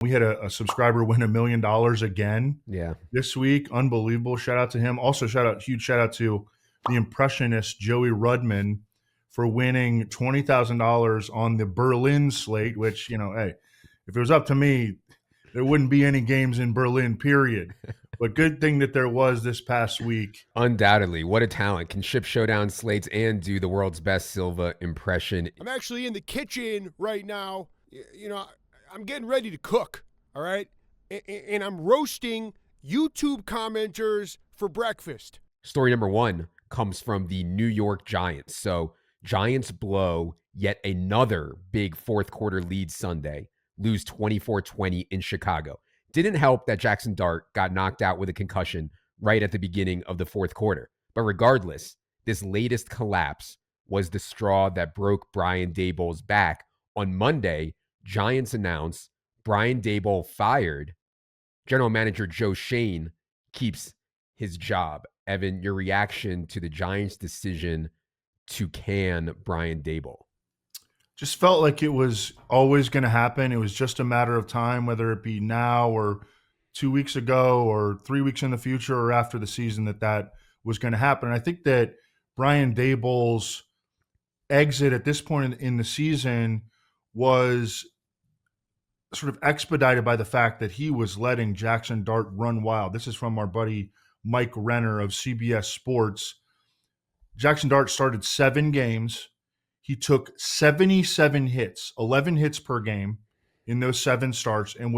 We had a subscriber win $1 million again Yeah. this week. Unbelievable. Shout out to him. Also, huge shout out to the impressionist Joey Rudman for winning $20,000 on the Berlin slate, which, hey, if it was up to me, there wouldn't be any games in Berlin, period. But good thing that there was this past week. Undoubtedly. What a talent. Can ship showdown slates and do the world's best Silva impression. I'm actually in the kitchen right now. I'm getting ready to cook, all right? And I'm roasting YouTube commenters for breakfast. Story number 1 comes from the New York Giants. So Giants blow yet another big fourth quarter lead Sunday, lose 24-20 in Chicago. Didn't help that Jackson Dart got knocked out with a concussion right at the beginning of the fourth quarter. But regardless, this latest collapse was the straw that broke Brian Daboll's back. On Monday, Giants announced Brian Daboll fired. General Manager Joe Shane keeps his job. Evan, your reaction to the Giants' decision to can Brian Daboll? Just felt like it was always going to happen. It was just a matter of time, whether it be now or 2 weeks ago or 3 weeks in the future or after the season, that was going to happen. And I think that Brian Daboll's exit at this point in the season was sort of expedited by the fact that he was letting Jackson Dart run wild. This is from our buddy Mike Renner of CBS Sports. Jackson Dart started 7 games. He took 77 hits, 11 hits per game in those 7 starts, and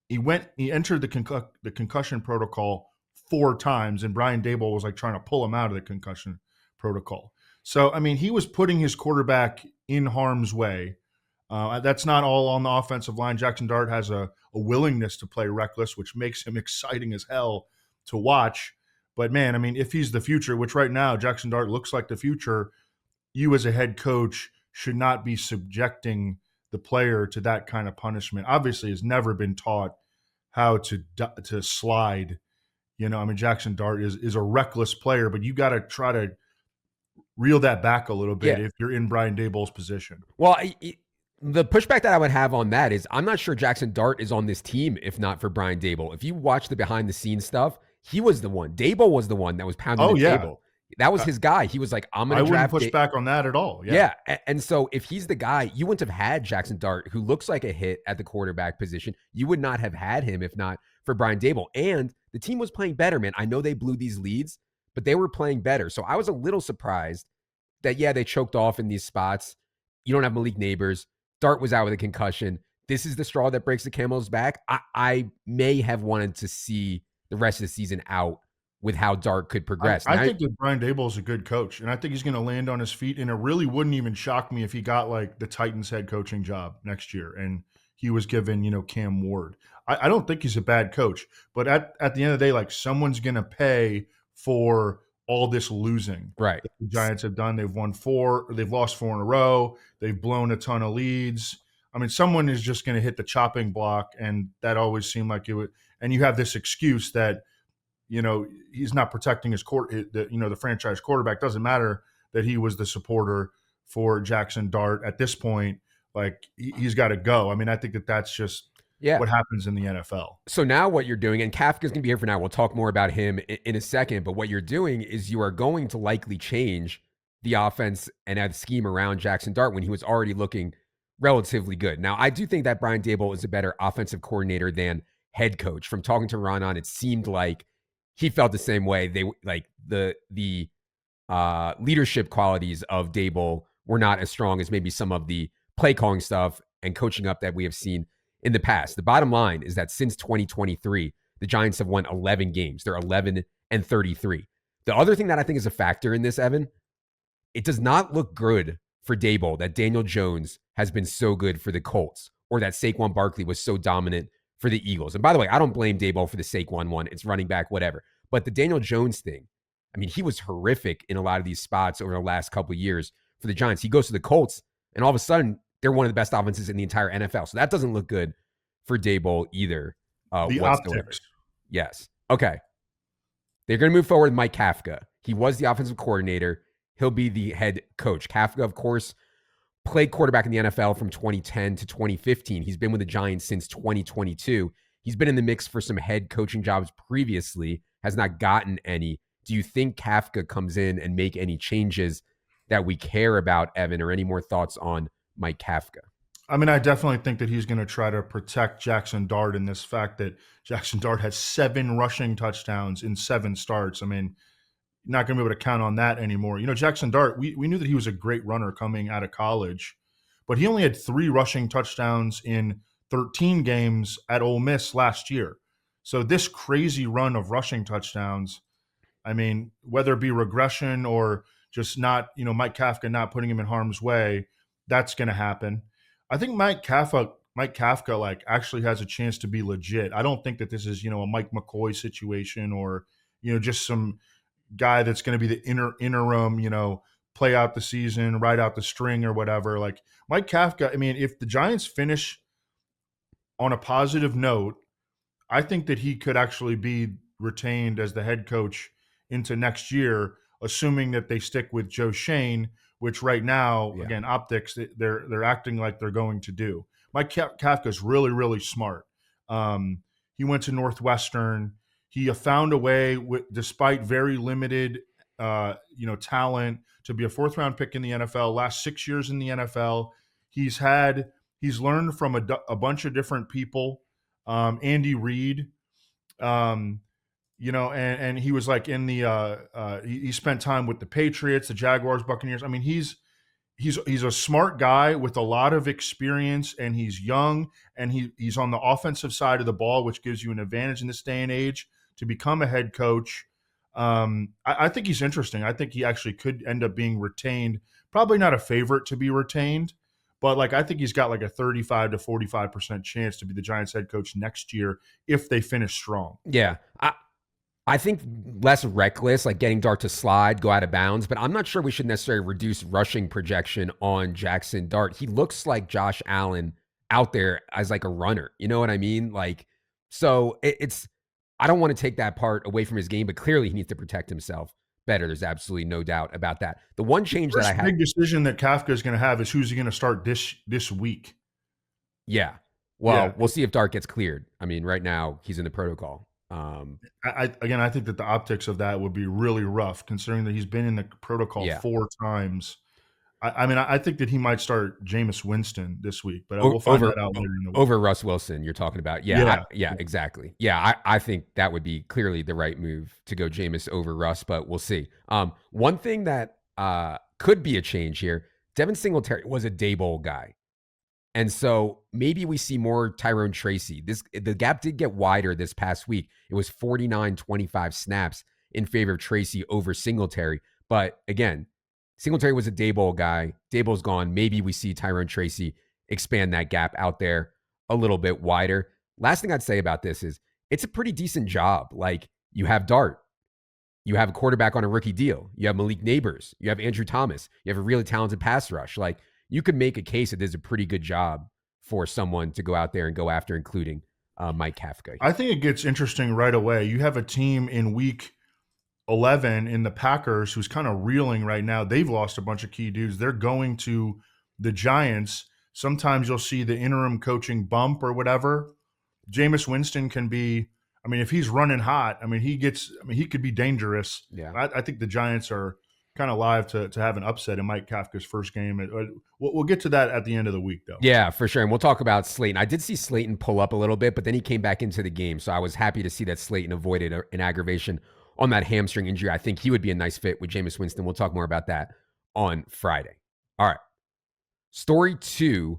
he entered the concussion protocol 4 times, and Brian Daboll was like trying to pull him out of the concussion protocol. So, I mean, he was putting his quarterback in harm's way. That's not all on the offensive line. Jackson Dart has a willingness to play reckless, which makes him exciting as hell to watch. But, man, I mean, if he's the future, which right now Jackson Dart looks like the future, you as a head coach should not be subjecting the player to that kind of punishment. Obviously, has never been taught how to slide. I mean, Jackson Dart is a reckless player, but you got to try to reel that back a little bit if you're in Brian Daboll's position. Well, the pushback that I would have on that is I'm not sure Jackson Dart is on this team if not for Brian Daboll. If you watch the behind-the-scenes stuff, he was the one. Daboll was the one that was pounding the table. That was his guy. He was like, I'm going to draft. I wouldn't push back on that at all. Yeah. And so if he's the guy, you wouldn't have had Jackson Dart, who looks like a hit at the quarterback position. You would not have had him if not for Brian Daboll. And the team was playing better, man. I know they blew these leads, but they were playing better. So I was a little surprised that, they choked off in these spots. You don't have Malik Neighbors. Dart was out with a concussion. This is the straw that breaks the camel's back. I may have wanted to see the rest of the season out with how Dart could progress. I think that Brian Daboll is a good coach, and I think he's going to land on his feet, and it really wouldn't even shock me if he got like the Titans head coaching job next year and he was given, Cam Ward. I don't think he's a bad coach, but at the end of the day, like someone's going to pay for all this losing. Right. That the Giants have done. They've lost 4 in a row. They've blown a ton of leads. I mean, someone is just going to hit the chopping block, and that always seemed like it would. And you have this excuse that, he's not protecting the franchise quarterback. Doesn't matter that he was the supporter for Jackson Dart at this point. Like he's got to go. I mean, I think that's just what happens in the NFL. So now what you're doing, and Kafka's going to be here for now. We'll talk more about him in a second. But what you're doing is you are going to likely change the offense and add scheme around Jackson Dart when he was already looking relatively good. Now, I do think that Brian Daboll is a better offensive coordinator than head coach. From talking to Ron on, it seemed like he felt the same way. They like the leadership qualities of Daboll were not as strong as maybe some of the play calling stuff and coaching up that we have seen in the past. The bottom line is that since 2023, the Giants have won 11 games. They're 11-33. The other thing that I think is a factor in this, Evan, it does not look good for Daboll that Daniel Jones has been so good for the Colts or that Saquon Barkley was so dominant for the Eagles. And by the way, I don't blame Daboll for the Saquon one. It's running back, whatever. But the Daniel Jones thing, I mean, he was horrific in a lot of these spots over the last couple of years for the Giants. He goes to the Colts, and all of a sudden, they're one of the best offenses in the entire NFL. So that doesn't look good for Daboll either. The whatsoever. optics. Yes. Okay. They're going to move forward with Mike Kafka. He was the offensive coordinator. He'll be the head coach. Kafka, of course, played quarterback in the NFL from 2010 to 2015. He's been with the Giants since 2022. He's been in the mix for some head coaching jobs previously, has not gotten any. Do you think Kafka comes in and make any changes that we care about, Evan, or any more thoughts on Mike Kafka? I mean, I definitely think that he's going to try to protect Jackson Dart in this fact that Jackson Dart has 7 rushing touchdowns in 7 starts. I mean, not going to be able to count on that anymore. You know, Jackson Dart, we knew that he was a great runner coming out of college, but he only had 3 rushing touchdowns in 13 games at Ole Miss last year. So this crazy run of rushing touchdowns, I mean, whether it be regression or just not, you know, Mike Kafka not putting him in harm's way, that's going to happen. I think Mike Kafka like actually has a chance to be legit. I don't think that this is, you know, a Mike McCoy situation or, you know, just some guy that's going to be the interim, you know, play out the season, ride out the string or whatever. Like Mike Kafka, I mean, if the Giants finish on a positive note, I think that he could actually be retained as the head coach into next year, assuming that they stick with Joe Shane, which right now, again, optics, they're acting like they're going to do. Mike Kafka's really, really smart. He went to Northwestern. He found a way, despite very limited, talent, to be a 4th-round pick in the NFL. Last 6 years in the NFL, he's learned from a bunch of different people. Andy Reid, and he was like in the he spent time with the Patriots, the Jaguars, Buccaneers. I mean, he's a smart guy with a lot of experience, and he's young, and he's on the offensive side of the ball, which gives you an advantage in this day and age to become a head coach. I think he's interesting. I think he actually could end up being retained. Probably not a favorite to be retained, but like I think he's got like a 35 to 45% chance to be the Giants head coach next year if they finish strong. Yeah. I think less reckless, like getting Dart to slide, go out of bounds, but I'm not sure we should necessarily reduce rushing projection on Jackson Dart. He looks like Josh Allen out there as like a runner. You know what I mean? Like, so I don't want to take that part away from his game, but clearly he needs to protect himself better. There's absolutely no doubt about that. The one change that I had, big decision that Kafka is going to have is who's he going to start this week. Yeah. Well, we'll see if Dart gets cleared. I mean, right now he's in the protocol. I think that the optics of that would be really rough, considering that he's been in the protocol 4 times. I think that he might start Jameis Winston this week, but we'll find that out later in the week. Over Russ Wilson, you're talking about. Yeah, exactly. Yeah, I think that would be clearly the right move to go Jameis over Russ, but we'll see. One thing that could be a change here, Devin Singletary was a day bowl guy. And so maybe we see more Tyrone Tracy. The gap did get wider this past week. It was 49-25 snaps in favor of Tracy over Singletary. But again, Singletary was a Daboll guy. Daboll's gone. Maybe we see Tyrone Tracy expand that gap out there a little bit wider. Last thing I'd say about this is it's a pretty decent job. Like, you have Dart. You have a quarterback on a rookie deal. You have Malik Neighbors. You have Andrew Thomas. You have a really talented pass rush. Like, you could make a case that there's a pretty good job for someone to go out there and go after, including Mike Kafka. I think it gets interesting right away. You have a team in week 11 in the Packers who's kind of reeling right now. They've lost a bunch of key dudes. They're going to the Giants. Sometimes you'll see the interim coaching bump or whatever. Jameis Winston can be, I mean, if he's running hot, he could be dangerous. Yeah. I think the Giants are kind of live to have an upset in Mike Kafka's first game. We'll get to that at the end of the week, though. Yeah, for sure. And we'll talk about Slayton. I did see Slayton pull up a little bit, but then he came back into the game. So I was happy to see that Slayton avoided an aggravation on that hamstring injury. I think he would be a nice fit with Jameis Winston. We'll talk more about that on Friday. All right. Story 2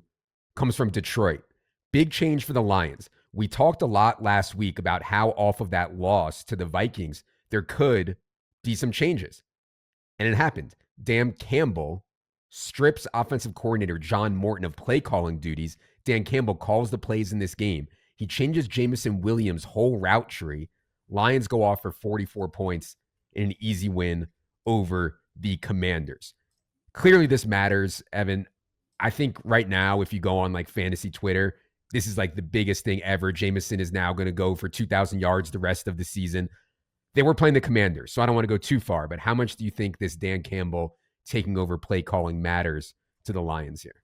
comes from Detroit. Big change for the Lions. We talked a lot last week about how off of that loss to the Vikings, there could be some changes. And it happened. Dan Campbell strips offensive coordinator John Morton of play calling duties. Dan Campbell calls the plays in this game. He changes Jamison Williams' whole route tree. Lions go off for 44 points in an easy win over the Commanders. Clearly this matters, Evan. I think right now, if you go on like fantasy Twitter, this is like the biggest thing ever. Jamison is now going to go for 2,000 yards the rest of the season. They were playing the Commanders, so I don't want to go too far, but how much do you think this Dan Campbell taking over play calling matters to the Lions here?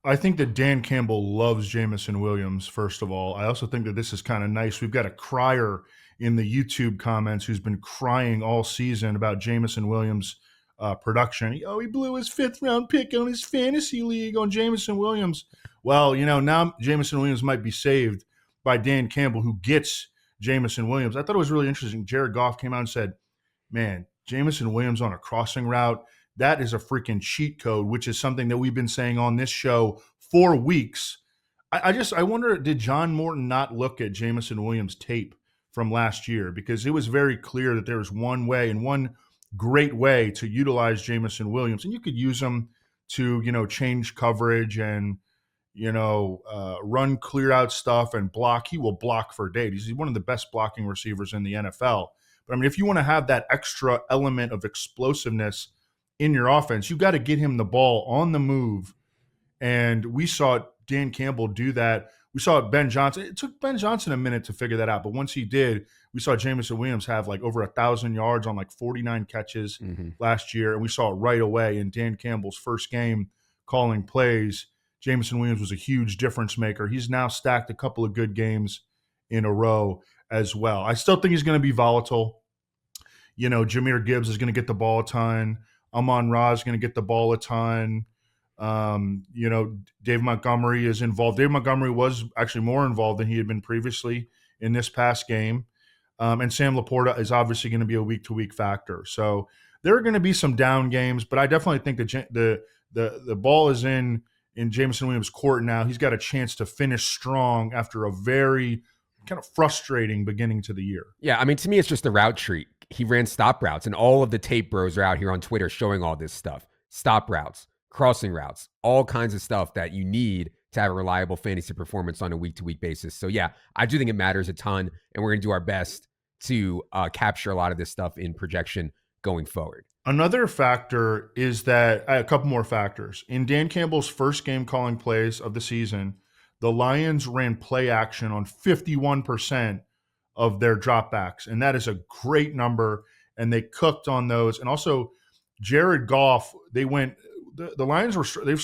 I think that Dan Campbell loves Jamison Williams, first of all. I also think that this is kind of nice. We've got a crier in the YouTube comments who's been crying all season about Jamison Williams' production. He blew his 5th-round pick on his fantasy league on Jamison Williams. Well, now Jamison Williams might be saved by Dan Campbell, who gets Jamison Williams. I thought it was really interesting. Jared Goff came out and said, man, Jamison Williams on a crossing route, that is a freaking cheat code, which is something that we've been saying on this show for weeks. I wonder, did John Morton not look at Jamison Williams' tape from last year? Because it was very clear that there was one way and one great way to utilize Jamison Williams. And you could use him to, change coverage and, run clear out stuff and block. He will block for days. He's one of the best blocking receivers in the NFL. But I mean, if you want to have that extra element of explosiveness in your offense, you got to get him the ball on the move. And we saw Dan Campbell do that. We saw Ben Johnson. It took Ben Johnson a minute to figure that out. But once he did, we saw Jamison Williams have like over 1,000 yards on like 49 catches last year. And we saw it right away in Dan Campbell's first game calling plays. Jamison Williams was a huge difference maker. He's now stacked a couple of good games in a row as well. I still think he's going to be volatile. Jahmyr Gibbs is going to get the ball a ton. Amon-Ra is going to get the ball a ton. Dave Montgomery is involved. Dave Montgomery was actually more involved than he had been previously in this past game. And Sam Laporta is obviously going to be a week-to-week factor. So there are going to be some down games, but I definitely think that the ball is in Jamison Williams' court now. He's got a chance to finish strong after a very kind of frustrating beginning to the year. Yeah, I mean, to me, it's just a route treat. He ran stop routes, and all of the tape bros are out here on Twitter showing all this stuff. Stop routes, crossing routes, all kinds of stuff that you need to have a reliable fantasy performance on a week-to-week basis. So, yeah, I do think it matters a ton, and we're going to do our best to capture a lot of this stuff in projection going forward. Another factor is that a couple more factors. In Dan Campbell's first game calling plays of the season, the Lions ran play action on 51% of their dropbacks, and that is a great number, and they cooked on those. And also, Jared Goff, the Lions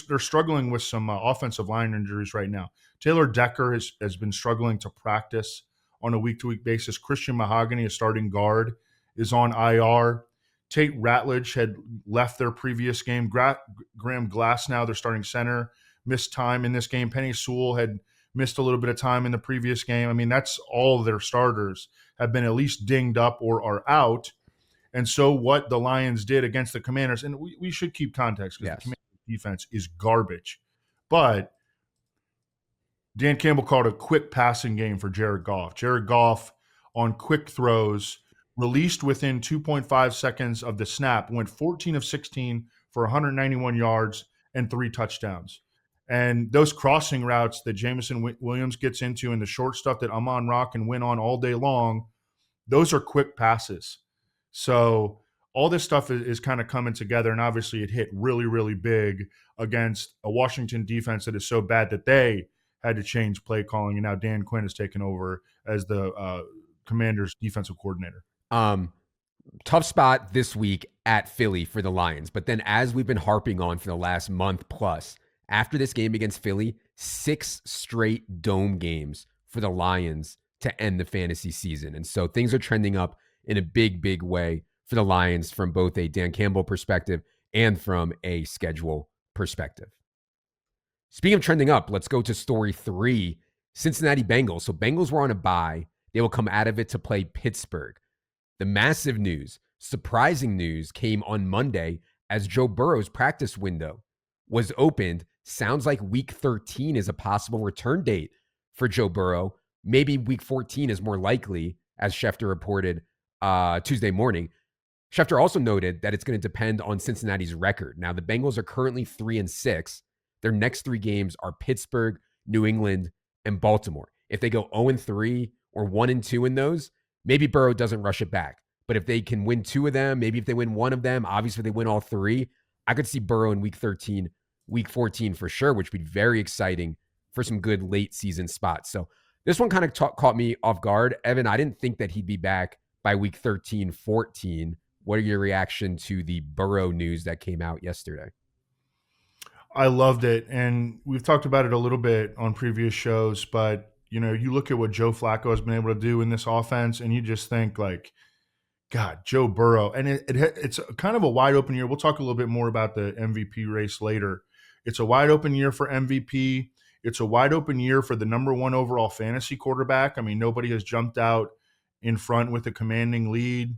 they're struggling with some offensive line injuries right now. Taylor Decker has been struggling to practice on a week-to-week basis. Christian Mahogany, a starting guard, is on IR. Tate Ratledge had left their previous game. Graham Glasnow, their starting center, missed time in this game. Penny Sewell had missed a little bit of time in the previous game. I mean, that's all of their starters have been at least dinged up or are out. And so what the Lions did against the Commanders, and we should keep context because the Commanders defense is garbage. But Dan Campbell called a quick passing game for Jared Goff. Jared Goff on quick throws, released within 2.5 seconds of the snap, went 14 of 16 for 191 yards and 3 touchdowns. And those crossing routes that Jamison Williams gets into and the short stuff that Amon-Ra can win on all day long, those are quick passes. So all this stuff is kind of coming together, and obviously it hit really, really big against a Washington defense that is so bad that they had to change play calling, and now Dan Quinn has taken over as the Commanders' defensive coordinator. Tough spot this week at Philly for the Lions, but then as we've been harping on for the last month plus, after this game against Philly, 6 straight dome games for the Lions to end the fantasy season. And so things are trending up in a big, big way for the Lions from both a Dan Campbell perspective and from a schedule perspective. Speaking of trending up, let's go to story 3, Cincinnati Bengals. So Bengals were on a bye. They will come out of it to play Pittsburgh. The massive news, surprising news came on Monday as Joe Burrow's practice window was opened. Sounds like week 13 is a possible return date for Joe Burrow. Maybe week 14 is more likely, as Schefter reported Tuesday morning. Schefter also noted that it's going to depend on Cincinnati's record. Now, the Bengals are currently 3-6. Their next 3 games are Pittsburgh, New England, and Baltimore. If they go 0-3 or 1-2 in those, maybe Burrow doesn't rush it back. But if they can win 2 of them, maybe if they win 1 of them, obviously if they win all 3, I could see Burrow in week 13, week 14 for sure, which would be very exciting for some good late season spots. So this one kind of caught me off guard. Evan, I didn't think that he'd be back by week 13, 14. What are your reaction to the Burrow news that came out yesterday? I loved it. And we've talked about it a little bit on previous shows, but you look at what Joe Flacco has been able to do in this offense, and you just think like, God, Joe Burrow. And it's kind of a wide open year. We'll talk a little bit more about the MVP race later. It's a wide open year for MVP. It's a wide open year for the number one overall fantasy quarterback. I mean, nobody has jumped out in front with a commanding lead.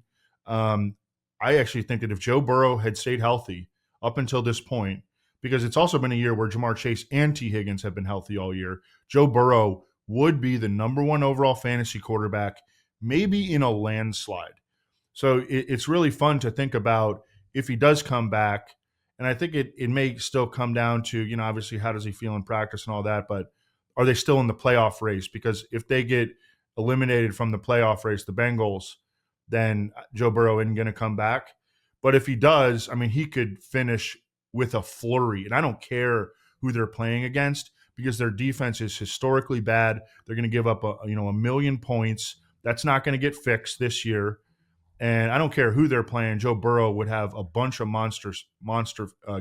I actually think that if Joe Burrow had stayed healthy up until this point, because it's also been a year where Jamar Chase and T. Higgins have been healthy all year, Joe Burrow would be the number one overall fantasy quarterback, maybe in a landslide. So it's really fun to think about if he does come back. And I think it may still come down to, obviously, how does he feel in practice and all that, but are they still in the playoff race? Because if they get eliminated from the playoff race, the Bengals, then Joe Burrow isn't going to come back. But if he does, I mean, he could finish with a flurry. And I don't care who they're playing against because their defense is historically bad. They're going to give up a million points. That's not going to get fixed this year. And I don't care who they're playing. Joe Burrow would have a bunch of monster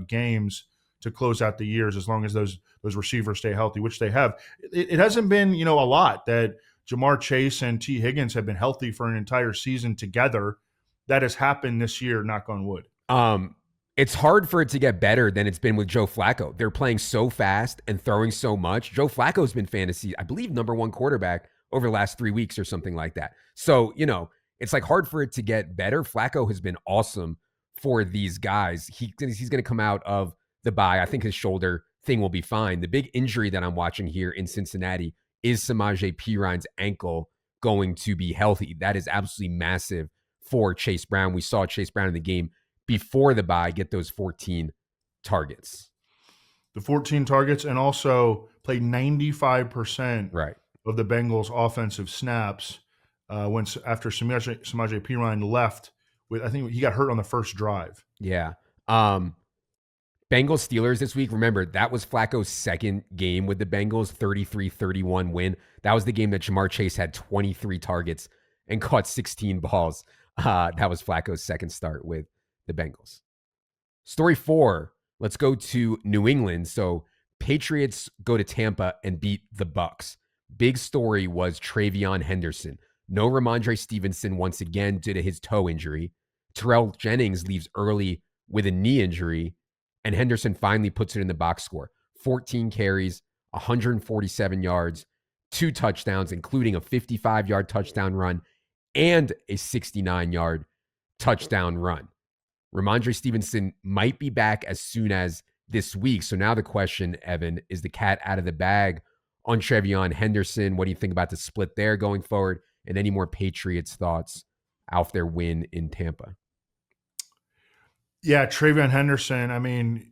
games to close out the years as long as those receivers stay healthy, which they have. It hasn't been, a lot that Jamar Chase and T. Higgins have been healthy for an entire season together. That has happened this year, knock on wood. It's hard for it to get better than it's been with Joe Flacco. They're playing so fast and throwing so much. Joe Flacco's been fantasy, I believe, number one quarterback over the last 3 weeks or something like that. So, it's like hard for it to get better. Flacco has been awesome for these guys. He's going to come out of the bye. I think his shoulder thing will be fine. The big injury that I'm watching here in Cincinnati is Samaje Perine's ankle going to be healthy. That is absolutely massive for Chase Brown. We saw Chase Brown in the game before the bye get those 14 targets. The 14 targets, and also played 95% of the Bengals' offensive snaps. After Samaje Perine left, I think he got hurt on the first drive. Yeah. Bengals Steelers this week. Remember, that was Flacco's second game with the Bengals, 33-31 win. That was the game that Jamar Chase had 23 targets and caught 16 balls. That was Flacco's second start with the Bengals. Story 4. Let's go to New England. So Patriots go to Tampa and beat the Bucs. Big story was Travion Henderson. No Ramondre Stevenson once again due to his toe injury. Terrell Jennings leaves early with a knee injury, and Henderson finally puts it in the box score. 14 carries, 147 yards, 2 touchdowns, including a 55-yard touchdown run and a 69-yard touchdown run. Ramondre Stevenson might be back as soon as this week. So now the question, Evan, is the cat out of the bag on Travion Henderson? What do you think about the split there going forward? And any more Patriots thoughts off their win in Tampa? Yeah, Travion Henderson. I mean,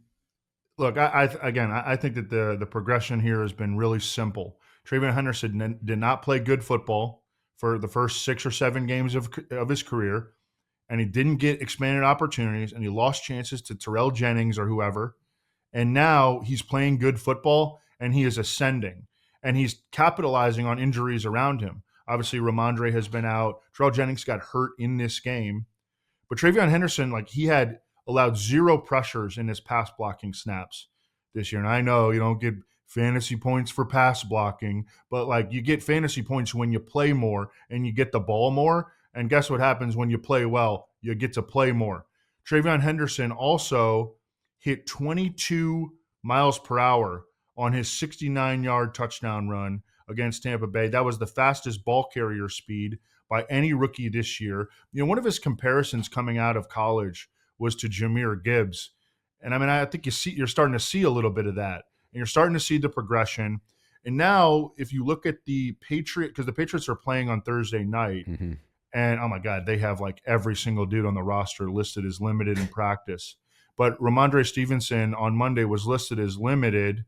look, I think that the progression here has been really simple. Travion Henderson did not play good football for the first 6 or 7 games of his career, and he didn't get expanded opportunities, and he lost chances to Terrell Jennings or whoever. And now he's playing good football, and he is ascending, and he's capitalizing on injuries around him. Obviously, Ramondre has been out. Terrell Jennings got hurt in this game. But Travion Henderson, he had allowed 0 pressures in his pass blocking snaps this year. And I know you don't get fantasy points for pass blocking, but you get fantasy points when you play more and you get the ball more. And guess what happens when you play well? You get to play more. Travion Henderson also hit 22 miles per hour on his 69-yard touchdown run against Tampa Bay. That was the fastest ball carrier speed by any rookie this year. One of his comparisons coming out of college was to Jahmyr Gibbs. And I think you're starting to see a little bit of that. And you're starting to see the progression. And now if you look at the Patriots, because the Patriots are playing on Thursday night, and oh my God, they have every single dude on the roster listed as limited in practice. But Ramondre Stevenson on Monday was listed as limited.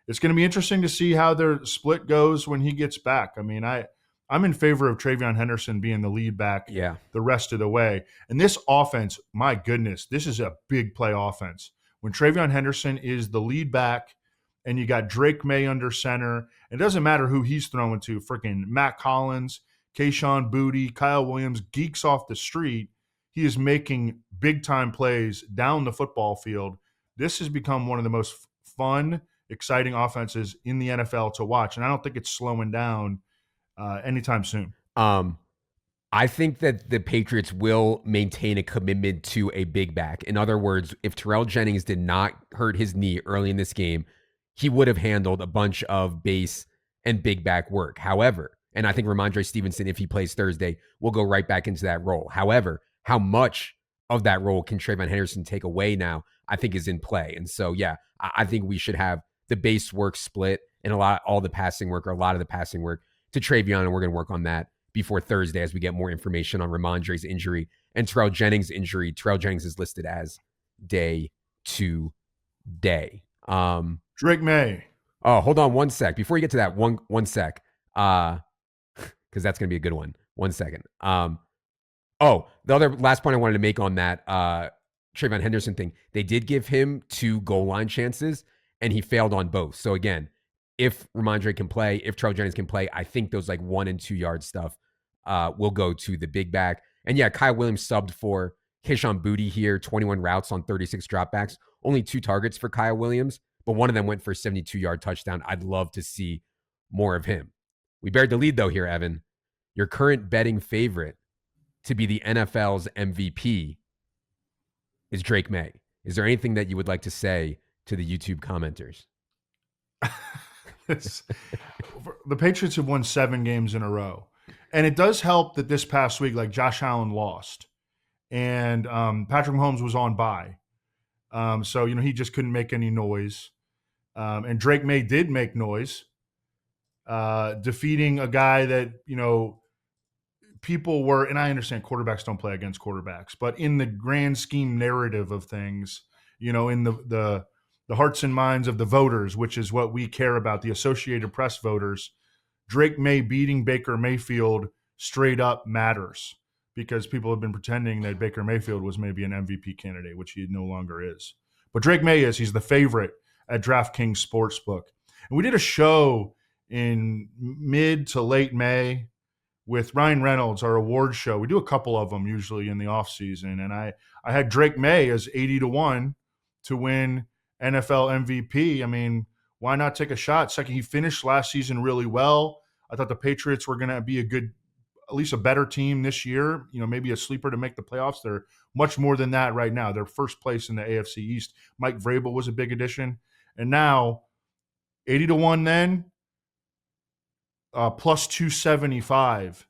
It's going to be interesting to see how their split goes when he gets back. I mean, I'm in favor of Travion Henderson being the lead back the rest of the way. And this offense, my goodness, this is a big play offense. When Travion Henderson is the lead back and you got Drake May under center, it doesn't matter who he's throwing to, freaking Matt Collins, Kayshon Boutte, Kyle Williams, geeks off the street. He is making big-time plays down the football field. This has become one of the most fun, exciting offenses in the NFL to watch. And I don't think it's slowing down anytime soon. I think that the Patriots will maintain a commitment to a big back. In other words, if Terrell Jennings did not hurt his knee early in this game, he would have handled a bunch of base and big back work. However, and I think Ramondre Stevenson, if he plays Thursday, will go right back into that role. However, how much of that role can Trayvon Henderson take away now, I think is in play. And so, yeah, I think we should have the base work split and all the passing work, or a lot of the passing work, to Trayvon, and we're going to work on that before Thursday as we get more information on Ramondre's injury and Terrell Jennings' injury. Terrell Jennings is listed as day to day. Drake May. Oh, hold on one sec. Before you get to that, one sec. Because that's going to be a good one. 1 second. The other last point I wanted to make on that Trayvon Henderson thing, they did give him 2 goal line chances, and he failed on both. So again, if Ramondre can play, if Terrell Jennings can play, I think those like 1 and 2 yard stuff will go to the big back. And yeah, Kyle Williams subbed for Kayshon Boutte here, 21 routes on 36 dropbacks, only 2 targets for Kyle Williams, but one of them went for a 72-yard touchdown. I'd love to see more of him. We buried the lead though here, Evan. Your current betting favorite to be the NFL's MVP is Drake May. Is there anything that you would like to say to the YouTube commenters? The Patriots have won 7 games in a row. And it does help that this past week, like Josh Allen lost and Patrick Mahomes was on bye. So, he just couldn't make any noise. And Drake May did make noise, defeating a guy that, people were, and I understand quarterbacks don't play against quarterbacks, but in the grand scheme narrative of things, in the hearts and minds of the voters, which is what we care about, the Associated Press voters, Drake May beating Baker Mayfield straight up matters, because people have been pretending that Baker Mayfield was maybe an MVP candidate, which he no longer is. But Drake May is. He's the favorite at DraftKings Sportsbook. And we did a show in mid to late May with Ryan Reynolds, our award show. We do a couple of them usually in the offseason. And I had Drake May as 80-1 to win NFL MVP. I mean, why not take a shot? Second, he finished last season really well. I thought the Patriots were going to be at least a better team this year, maybe a sleeper to make the playoffs. They're much more than that right now. They're first place in the AFC East. Mike Vrabel was a big addition. And now 80-1 then, plus 275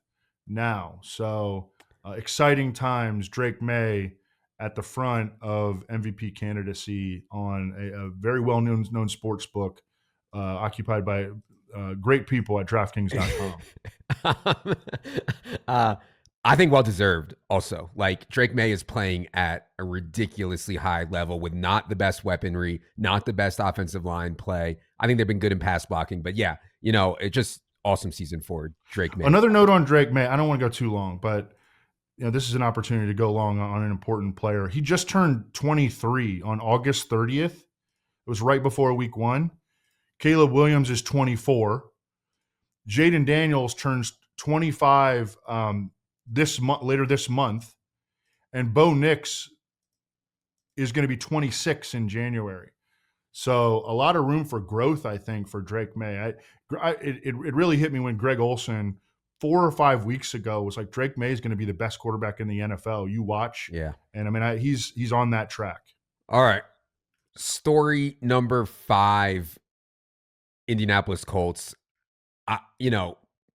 now. So exciting times. Drake May at the front of MVP candidacy on a very well-known sports book occupied by great people at DraftKings.com. I think well-deserved also. Like, Drake May is playing at a ridiculously high level with not the best weaponry, not the best offensive line play. I think they've been good in pass blocking. But yeah, it's just awesome season for Drake May. Another note on Drake May. I don't want to go too long, but this is an opportunity to go long on an important player. He just turned 23 on August 30th. It was right before week 1. Caleb Williams is 24. Jaden Daniels turns 25 later this month. And Bo Nix is going to be 26 in January. So a lot of room for growth, I think, for Drake May. It really hit me when Greg Olson 4 or 5 weeks ago was like, Drake May is going to be the best quarterback in the NFL. You watch. Yeah. And I mean, he's on that track. All right. Story number 5, Indianapolis Colts.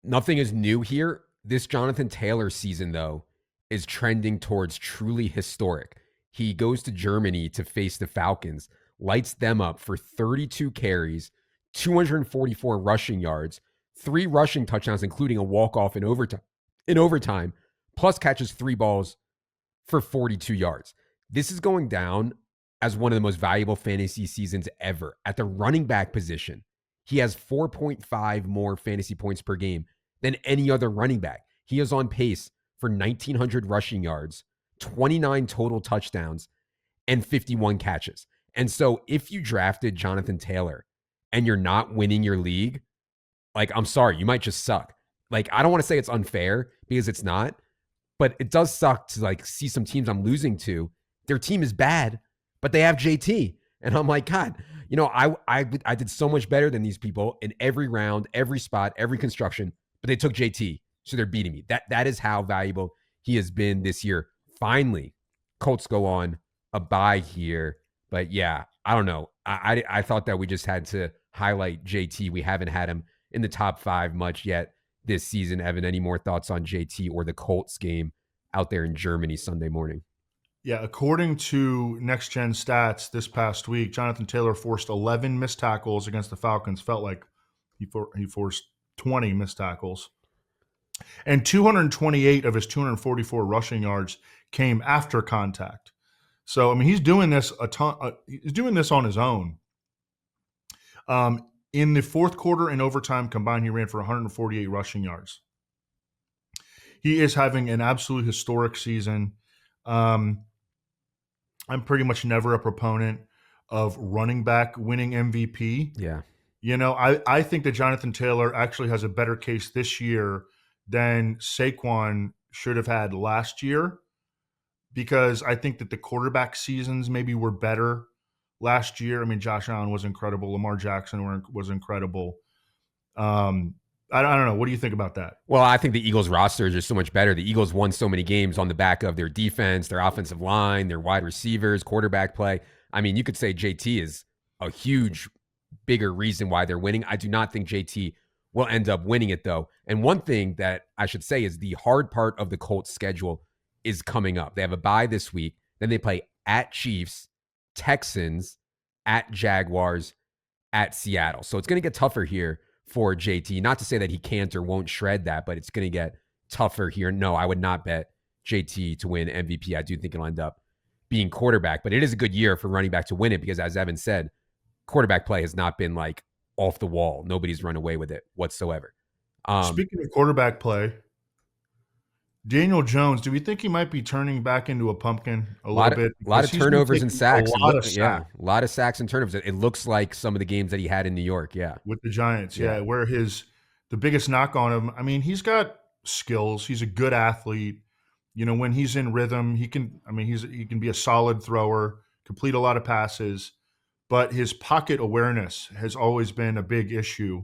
Nothing is new here. This Jonathan Taylor season, though, is trending towards truly historic. He goes to Germany to face the Falcons, lights them up for 32 carries, 244 rushing yards, 3 rushing touchdowns, including a walk-off in overtime, plus catches 3 balls for 42 yards. This is going down as one of the most valuable fantasy seasons ever. At the running back position, he has 4.5 more fantasy points per game than any other running back. He is on pace for 1,900 rushing yards, 29 total touchdowns, and 51 catches. And so if you drafted Jonathan Taylor and you're not winning your league, I'm sorry, you might just suck. I don't want to say it's unfair, because it's not, but it does suck to see some teams I'm losing to. Their team is bad, but they have JT. And I'm like, God, I did so much better than these people in every round, every spot, every construction, but they took JT, so they're beating me. That is how valuable he has been this year. Finally, Colts go on a bye here. But yeah, I don't know. I thought that we just had to highlight JT. We haven't had him in the top 5 much yet this season. Evan, any more thoughts on JT or the Colts game out there in Germany Sunday morning? Yeah, according to Next Gen Stats this past week, Jonathan Taylor forced 11 missed tackles against the Falcons. Felt like he forced 20 missed tackles. And 228 of his 244 rushing yards came after contact. So, I mean, he's doing this a ton. He's doing this on his own. In the fourth quarter and overtime combined, he ran for 148 rushing yards. He is having an absolute historic season. I'm pretty much never a proponent of running back winning MVP. Yeah. I think that Jonathan Taylor actually has a better case this year than Saquon should have had last year, because I think that the quarterback seasons maybe were better last year. I mean, Josh Allen was incredible. Lamar Jackson was incredible. I don't know. What do you think about that? Well, I think the Eagles roster is just so much better. The Eagles won so many games on the back of their defense, their offensive line, their wide receivers, quarterback play. I mean, you could say JT is a huge, bigger reason why they're winning. I do not think JT will end up winning it, though. And one thing that I should say is the hard part of the Colts schedule is coming up. They have a bye this week. Then they play at Chiefs, Texans, at Jaguars, at Seattle. So it's going to get tougher here for JT. Not to say that he can't or won't shred that, but it's going to get tougher here. No, I would not bet JT to win MVP. I do think it'll end up being quarterback, but it is a good year for running back to win it because, as Evan said, quarterback play has not been like off the wall. Nobody's run away with it whatsoever. Speaking of quarterback play, Daniel Jones, do we think he might be turning back into a pumpkin a little bit? A lot of turnovers and sacks. A lot of sacks. Yeah, a lot of sacks and turnovers. It looks like some of the games that he had in New York. Yeah, with the Giants. Yeah, where the biggest knock on him. I mean, he's got skills. He's a good athlete. When he's in rhythm, he can be a solid thrower, complete a lot of passes, but his pocket awareness has always been a big issue.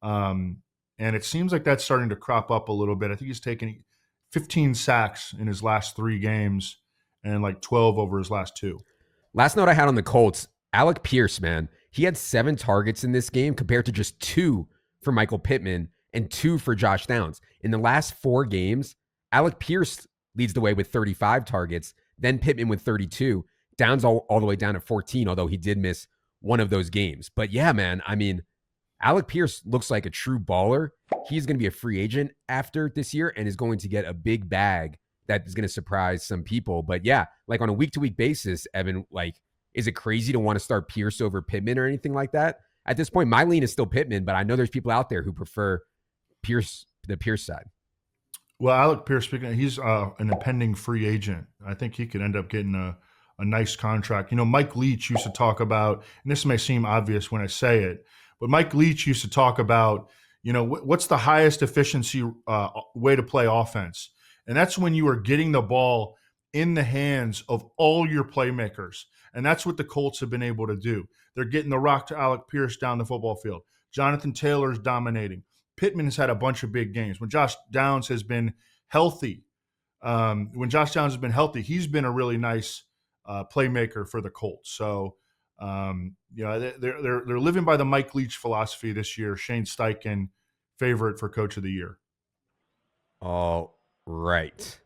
And it seems like that's starting to crop up a little bit. I think he's taken 15 sacks in his last 3 games and like 12 over his last 2. Last note I had on the Colts, Alec Pierce, man, he had 7 targets in this game compared to just 2 for Michael Pittman and 2 for Josh Downs. In the last 4 games, Alec Pierce leads the way with 35 targets, then Pittman with 32. Downs all the way down at 14, although he did miss one of those games. But yeah, man, I mean, Alec Pierce looks like a true baller. He's going to be a free agent after this year and is going to get a big bag that is going to surprise some people. But yeah, like on a week-to-week basis, Evan, like, is it crazy to want to start Pierce over Pittman or anything like that? At this point, my lean is still Pittman, but I know there's people out there who prefer Pierce, the Pierce side. Well, Alec Pierce, he's an impending free agent. I think he could end up getting a nice contract. Mike Leach used to talk about, and this may seem obvious when I say it, but Mike Leach used to talk about, what's the highest efficiency way to play offense? And that's when you are getting the ball in the hands of all your playmakers. And that's what the Colts have been able to do. They're getting the rock to Alec Pierce down the football field. Jonathan Taylor's dominating. Pittman has had a bunch of big games. When Josh Downs has been healthy, he's been a really nice playmaker for the Colts. So, they're living by the Mike Leach philosophy this year. Shane Steichen, favorite for Coach of the Year. All right.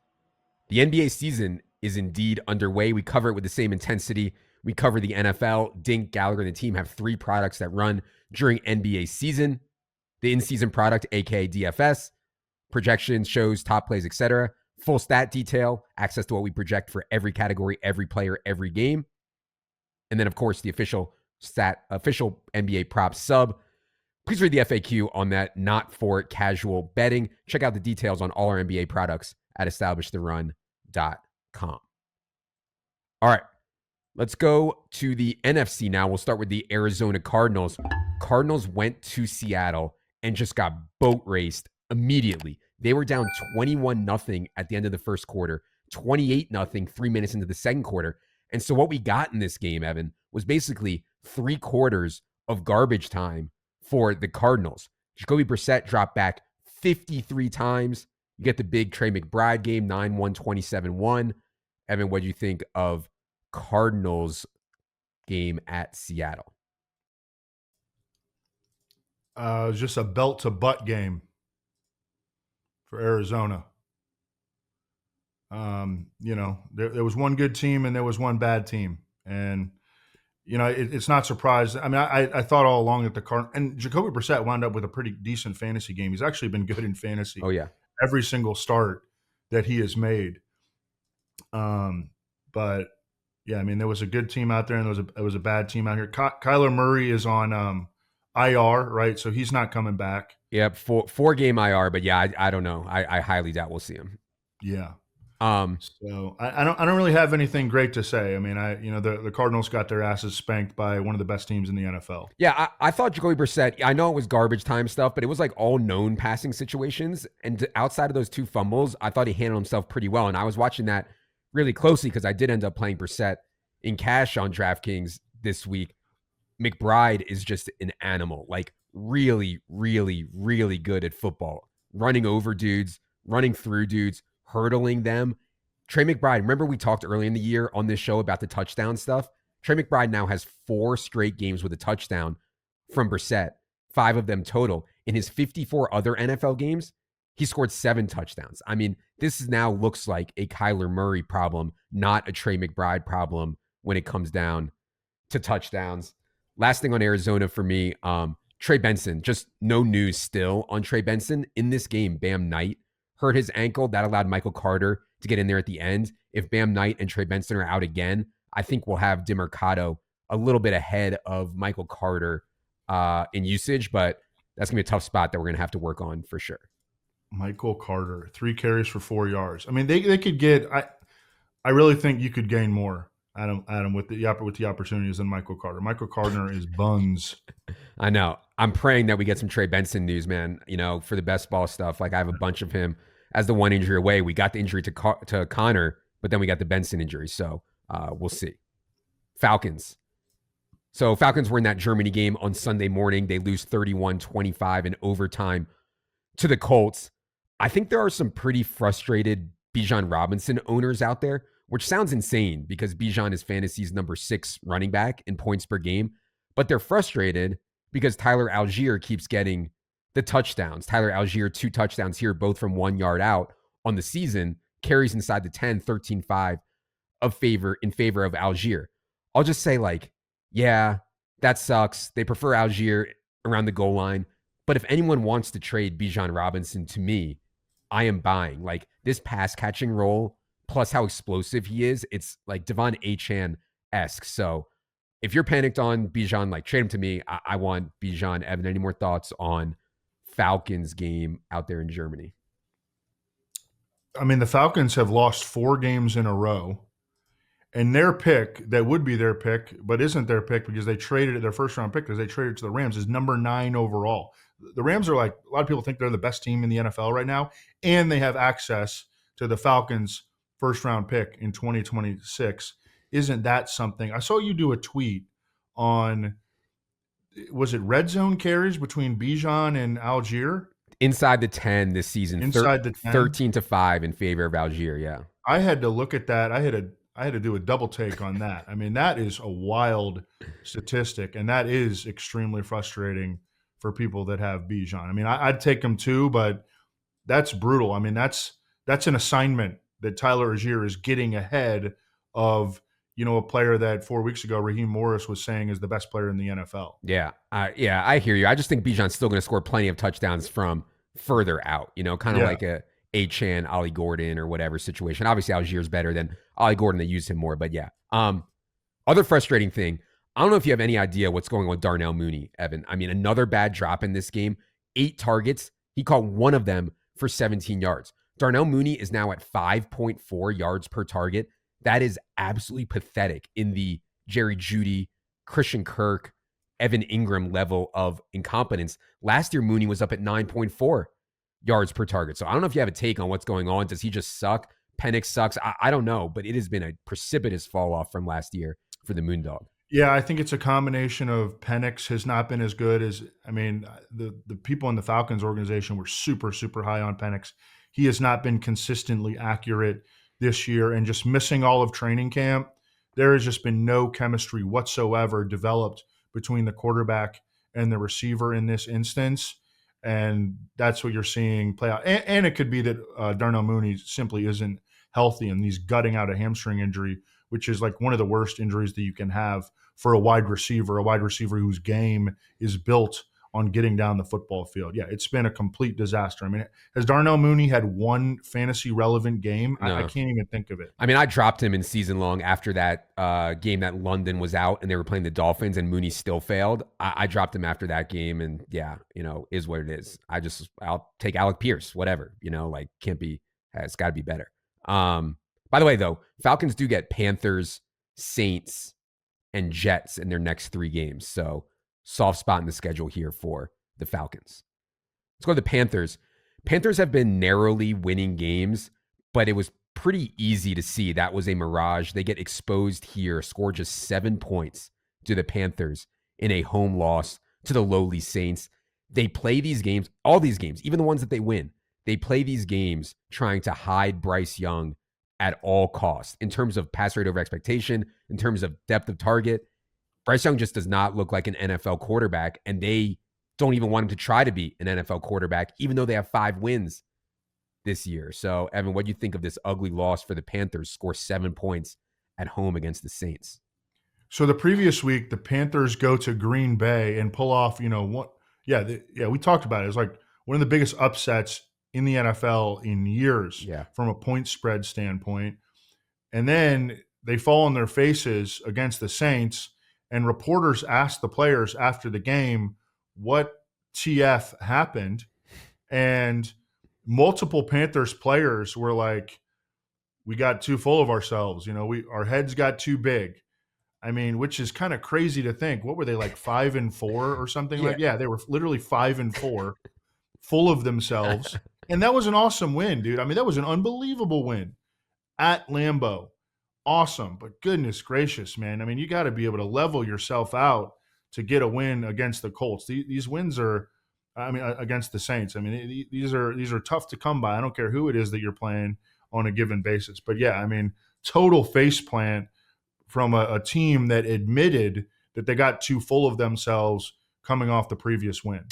The NBA season is indeed underway. We cover it with the same intensity. We cover the NFL. Dink, Gallagher, and the team have 3 products that run during NBA season. The in-season product, aka DFS, projections, shows, top plays, etc. Full stat detail, access to what we project for every category, every player, every game. And then, of course, the official NBA prop sub. Please read the FAQ on that, not for casual betting. Check out the details on all our NBA products at EstablishTheRun.com. All right, let's go to the NFC now. We'll start with the Arizona Cardinals. Cardinals went to Seattle and just got boat raced immediately. They were down 21-0 at the end of the first quarter, 28-0 3 minutes into the second quarter. And so what we got in this game, Evan, was basically 3/4 of garbage time for the Cardinals. Jacoby Brissett dropped back 53 times. You get the big Trey McBride game, 9-1, 27-1. Evan, what do you think of Cardinals game at Seattle? It was just a belt to butt game for Arizona. There was one good team and there was one bad team. And, it's not surprised. I mean, I thought all along that and Jacoby Brissett wound up with a pretty decent fantasy game. He's actually been good in fantasy. Oh, yeah. Every single start that he has made. But, yeah, I mean, there was a good team out there and there was a bad team out here. Kyler Murray is on IR, right? So he's not coming back. Yep, four-game IR, but yeah, I don't know. I highly doubt we'll see him. Yeah. So I don't really have anything great to say. I mean, the Cardinals got their asses spanked by one of the best teams in the NFL. Yeah, I thought Jacoby Brissett, I know it was garbage time stuff, but it was like all known passing situations. And outside of those 2 fumbles, I thought he handled himself pretty well. And I was watching that really closely because I did end up playing Brissett in cash on DraftKings this week. McBride is just an animal, like really, really, really good at football, running over dudes, running through dudes, hurdling them. Trey McBride, remember we talked early in the year on this show about the touchdown stuff? Trey McBride now has 4 straight games with a touchdown from Brissett, 5 of them total. In his 54 other NFL games, he scored 7 touchdowns. I mean, this now looks like a Kyler Murray problem, not a Trey McBride problem when it comes down to touchdowns. Last thing on Arizona for me, Trey Benson, just no news still on Trey Benson. In this game, Bam Knight hurt his ankle. That allowed Michael Carter to get in there at the end. If Bam Knight and Trey Benson are out again, I think we'll have DeMercado a little bit ahead of Michael Carter in usage, but that's going to be a tough spot that we're going to have to work on for sure. Michael Carter, 3 carries for 4 yards. I mean, they could get I really think you could gain more, Adam, with the opportunities than Michael Carter. Michael Carter is buns. I know. I'm praying that we get some Trey Benson news, man, for the best ball stuff. Like I have a bunch of him as the one injury away. We got the injury to Connor, but then we got the Benson injury. So we'll see. Falcons. So Falcons were in that Germany game on Sunday morning. They lose 31-25 in overtime to the Colts. I think there are some pretty frustrated Bijan Robinson owners out there, which sounds insane because Bijan is fantasy's number 6 running back in points per game. But they're frustrated because Tyler Algier keeps getting the touchdowns. Tyler Algier, 2 touchdowns here, both from 1 yard out on the season, carries inside the 10, 13-5 in favor of Algier. I'll just say, yeah, that sucks. They prefer Algier around the goal line. But if anyone wants to trade Bijan Robinson to me, I am buying. This pass catching role, plus how explosive he is, it's like Devon Achane-esque. So if you're panicked on Bijan, trade him to me. I want Bijan. Evan, any more thoughts on Falcons game out there in Germany? I mean, the Falcons have lost 4 games in a row. And their pick, that would be their pick, but isn't their pick because they traded it, their first round pick, because they traded to the Rams, is number 9 overall. The Rams are a lot of people think they're the best team in the NFL right now, and they have access to the Falcons' first round pick in 2026. Isn't that something? I saw you do a tweet on, was it red zone carries between Bijan and Algier? Inside the 10 this season. Inside the 10. 13-5 in favor of Algier, yeah. I had to look at that. I had to do a double take on that. I mean, that is a wild statistic, and that is extremely frustrating for people that have Bijan. I mean, I'd take him too, but that's brutal. I mean, that's an assignment that Tyler Algier is getting ahead of, a player that 4 weeks ago Raheem Morris was saying is the best player in the NFL. Yeah, I hear you. I just think Bijan's still going to score plenty of touchdowns from further out, kind of like a Achane, Ollie Gordon, or whatever situation. Obviously, Algier's better than Ollie Gordon. They use him more, but yeah. Other frustrating thing, I don't know if you have any idea what's going on with Darnell Mooney, Evan. I mean, another bad drop in this game. 8 targets. He caught 1 of them for 17 yards. Darnell Mooney is now at 5.4 yards per target. That is absolutely pathetic in the Jerry Jeudy, Christian Kirk, Evan Ingram level of incompetence. Last year, Mooney was up at 9.4 yards per target. So I don't know if you have a take on what's going on. Does he just suck? Penix sucks. I don't know, but it has been a precipitous fall off from last year for the Moondog. Yeah, I think it's a combination of Penix has not been as good as, the people in the Falcons organization were super, super high on Penix. He has not been consistently accurate this year, and just missing all of training camp. There has just been no chemistry whatsoever developed between the quarterback and the receiver in this instance. And that's what you're seeing play out. And it could be that Darnell Mooney simply isn't healthy and he's gutting out a hamstring injury, which is like one of the worst injuries that you can have for a wide receiver whose game is built on getting down the football field. Yeah, it's been a complete disaster. I mean, has Darnell Mooney had one fantasy relevant game? No. I can't even think of it. I mean, I dropped him in season long after that game that London was out and they were playing the Dolphins and Mooney still failed. I dropped him after that game, and yeah, is what it is. I'll take Alec Pierce, whatever, it's got to be better. By the way, though, Falcons do get Panthers, Saints, and Jets in their next 3 games. So soft spot in the schedule here for the Falcons. Let's go to the Panthers. Panthers have been narrowly winning games, but it was pretty easy to see that was a mirage. They get exposed here, score just 7 points to the Panthers in a home loss to the lowly Saints. They play these games, all these games, even the ones that they win, they play these games trying to hide Bryce Young at all costs in terms of pass rate over expectation, in terms of depth of target. Bryce Young just does not look like an NFL quarterback, and they don't even want him to try to be an NFL quarterback, even though they have 5 wins this year. So, Evan, what do you think of this ugly loss for the Panthers? Score 7 points at home against the Saints. So the previous week, the Panthers go to Green Bay and pull off, we talked about it. It was like one of the biggest upsets in the NFL in years from a point spread standpoint. And then they fall on their faces against the Saints, and reporters asked the players after the game what TF happened. And multiple Panthers players were like, we got too full of ourselves. Our heads got too big. I mean, which is kind of crazy to think. What were they, like 5-4 or something? They were literally 5-4, full of themselves. And that was an awesome win, dude. I mean, that was an unbelievable win at Lambeau. Awesome. But goodness gracious, man. I mean, you got to be able to level yourself out to get a win against the Colts. These wins are, against the Saints. I mean, these are tough to come by. I don't care who it is that you're playing on a given basis. But yeah, I mean, total faceplant from a team that admitted that they got too full of themselves coming off the previous win.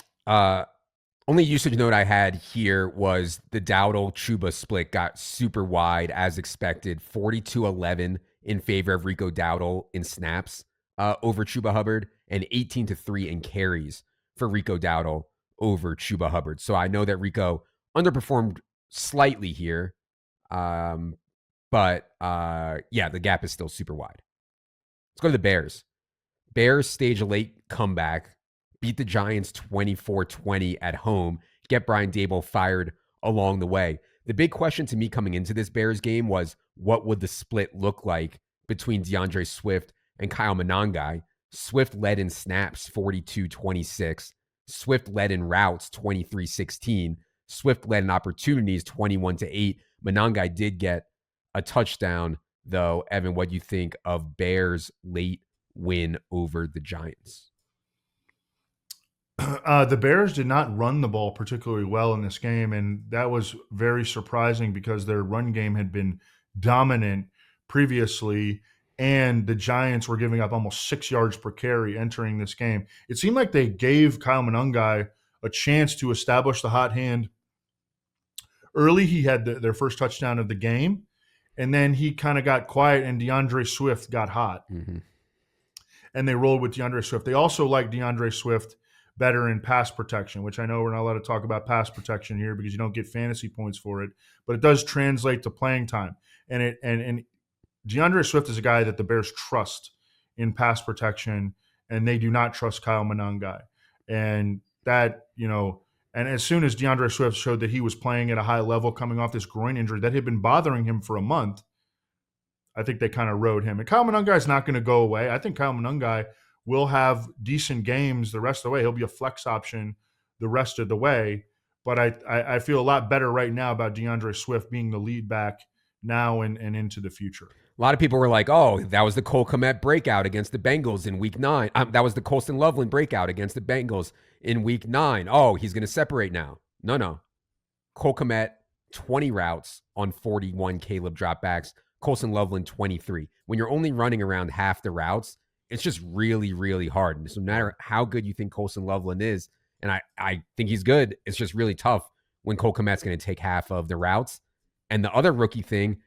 Only usage note I had here was the Dowdle-Chuba split got super wide as expected, 42-11 in favor of Rico Dowdle in snaps over Chuba Hubbard, and 18-3 in carries for Rico Dowdle over Chuba Hubbard. So I know that Rico underperformed slightly here, but the gap is still super wide. Let's go to the Bears. Bears stage a late comeback, beat the Giants 24-20 at home, get Brian Daboll fired along the way. The big question to me coming into this Bears game was, what would the split look like between DeAndre Swift and Kyle Monangai? Swift led in snaps 42-26. Swift led in routes 23-16. Swift led in opportunities 21-8. Monangai did get a touchdown, though. Evan, what do you think of Bears' late win over the Giants? The Bears did not run the ball particularly well in this game, and that was very surprising because their run game had been dominant previously, and the Giants were giving up almost 6 yards per carry entering this game. It seemed like they gave Kyle Monangai a chance to establish the hot hand early. He had their first touchdown of the game, and then he kind of got quiet, and DeAndre Swift got hot. Mm-hmm. And they rolled with DeAndre Swift. They also like DeAndre Swift better in pass protection, which I know we're not allowed to talk about pass protection here because you don't get fantasy points for it, but it does translate to playing time. And DeAndre Swift is a guy that the Bears trust in pass protection, and they do not trust Kyle Monangai. And that, and as soon as DeAndre Swift showed that he was playing at a high level coming off this groin injury that had been bothering him for a month, I think they kind of rode him. And Kyle Monangai is not going to go away. I think Kyle Monangai will have decent games the rest of the way. He'll be a flex option the rest of the way. But I feel a lot better right now about DeAndre Swift being the lead back now and into the future. A lot of people were like, oh, that was the Cole Kmet breakout against the Bengals in week 9. That was the Colston Loveland breakout against the Bengals in week 9. Oh, he's going to separate now. No. Cole Kmet, 20 routes on 41 Caleb dropbacks. Colston Loveland, 23. When you're only running around half the routes, it's just really, really hard. And so no matter how good you think Colston Loveland is, and I think he's good, it's just really tough when Cole Kmet's going to take half of the routes. And the other rookie thing,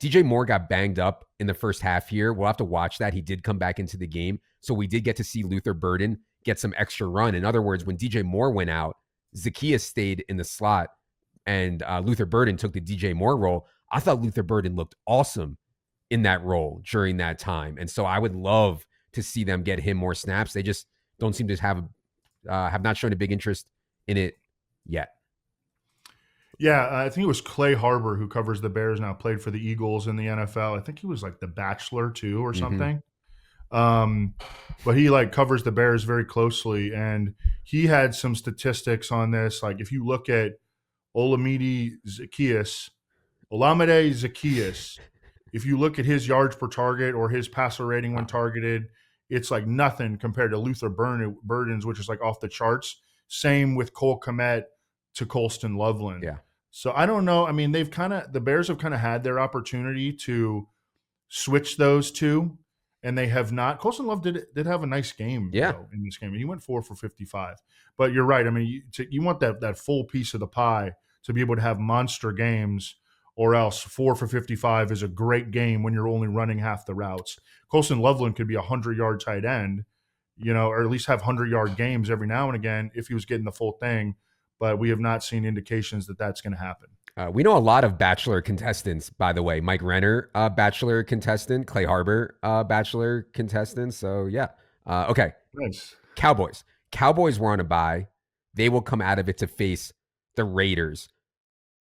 DJ Moore got banged up in the first half here. We'll have to watch that. He did come back into the game. So we did get to see Luther Burden get some extra run. In other words, when DJ Moore went out, Zacchaeus stayed in the slot and Luther Burden took the DJ Moore role. I thought Luther Burden looked awesome in that role during that time. And so I would love to see them get him more snaps. They just don't seem to have not shown a big interest in it yet. Yeah, I think it was Clay Harbor, who covers the Bears now, played for the Eagles in the NFL. I think he was like the Bachelor too or something. But he like covers the Bears very closely, and he had some statistics on this. Like if you look at Olamide Zacchaeus, if you look at his yards per target or his passer rating when targeted, it's like nothing compared to Luther Burden's, which is like off the charts. Same with Cole Kmet to Colston Loveland. Yeah. So I don't know. I mean, the Bears have kind of had their opportunity to switch those two, and they have not. Colston Love did have a nice game though, in this game. He went 4 for 55. But you're right. I mean, you want that full piece of the pie to be able to have monster games, or else 4 for 55 is a great game when you're only running half the routes. Colston Loveland could be a 100-yard tight end, or at least have 100-yard games every now and again if he was getting the full thing. But we have not seen indications that that's going to happen. We know a lot of Bachelor contestants, by the way. Mike Renner, Bachelor contestant. Clay Harbor, Bachelor contestant. So, yeah. Okay. Nice. Cowboys were on a bye. They will come out of it to face the Raiders.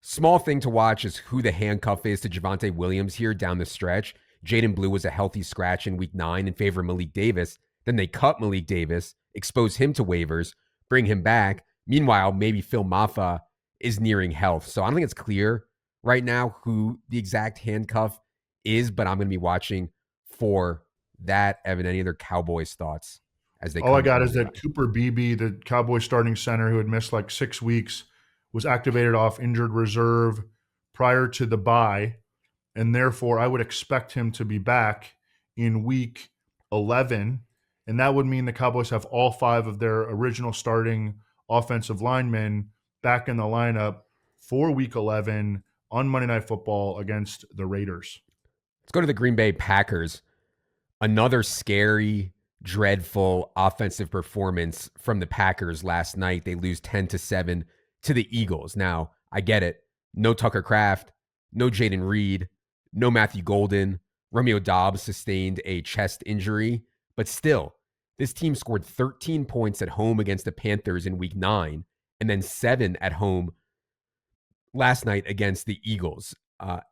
Small thing to watch is who the handcuff is to Javonte Williams here down the stretch. Jaden Blue was a healthy scratch in week 9 in favor of Malik Davis. Then they cut Malik Davis, expose him to waivers, bring him back. Meanwhile, maybe Phil Maffa is nearing health. So I don't think it's clear right now who the exact handcuff is, but I'm going to be watching for that. Evan, any other Cowboys thoughts as they All I got is that Cooper Beebe, the Cowboys starting center who had missed like 6 weeks, was activated off injured reserve prior to the bye, and therefore I would expect him to be back in week 11, and that would mean the Cowboys have all 5 of their original starting offensive linemen back in the lineup for week 11 on Monday Night Football against the Raiders. Let's go to the Green Bay Packers. Another scary, dreadful offensive performance from the Packers last night. They lose 10-7 to the Eagles. Now, I get it. No Tucker Kraft, no Jaden Reed, no Matthew Golden. Romeo Doubs sustained a chest injury, but still, this team scored 13 points at home against the Panthers in week 9, and then 7 at home last night against the Eagles.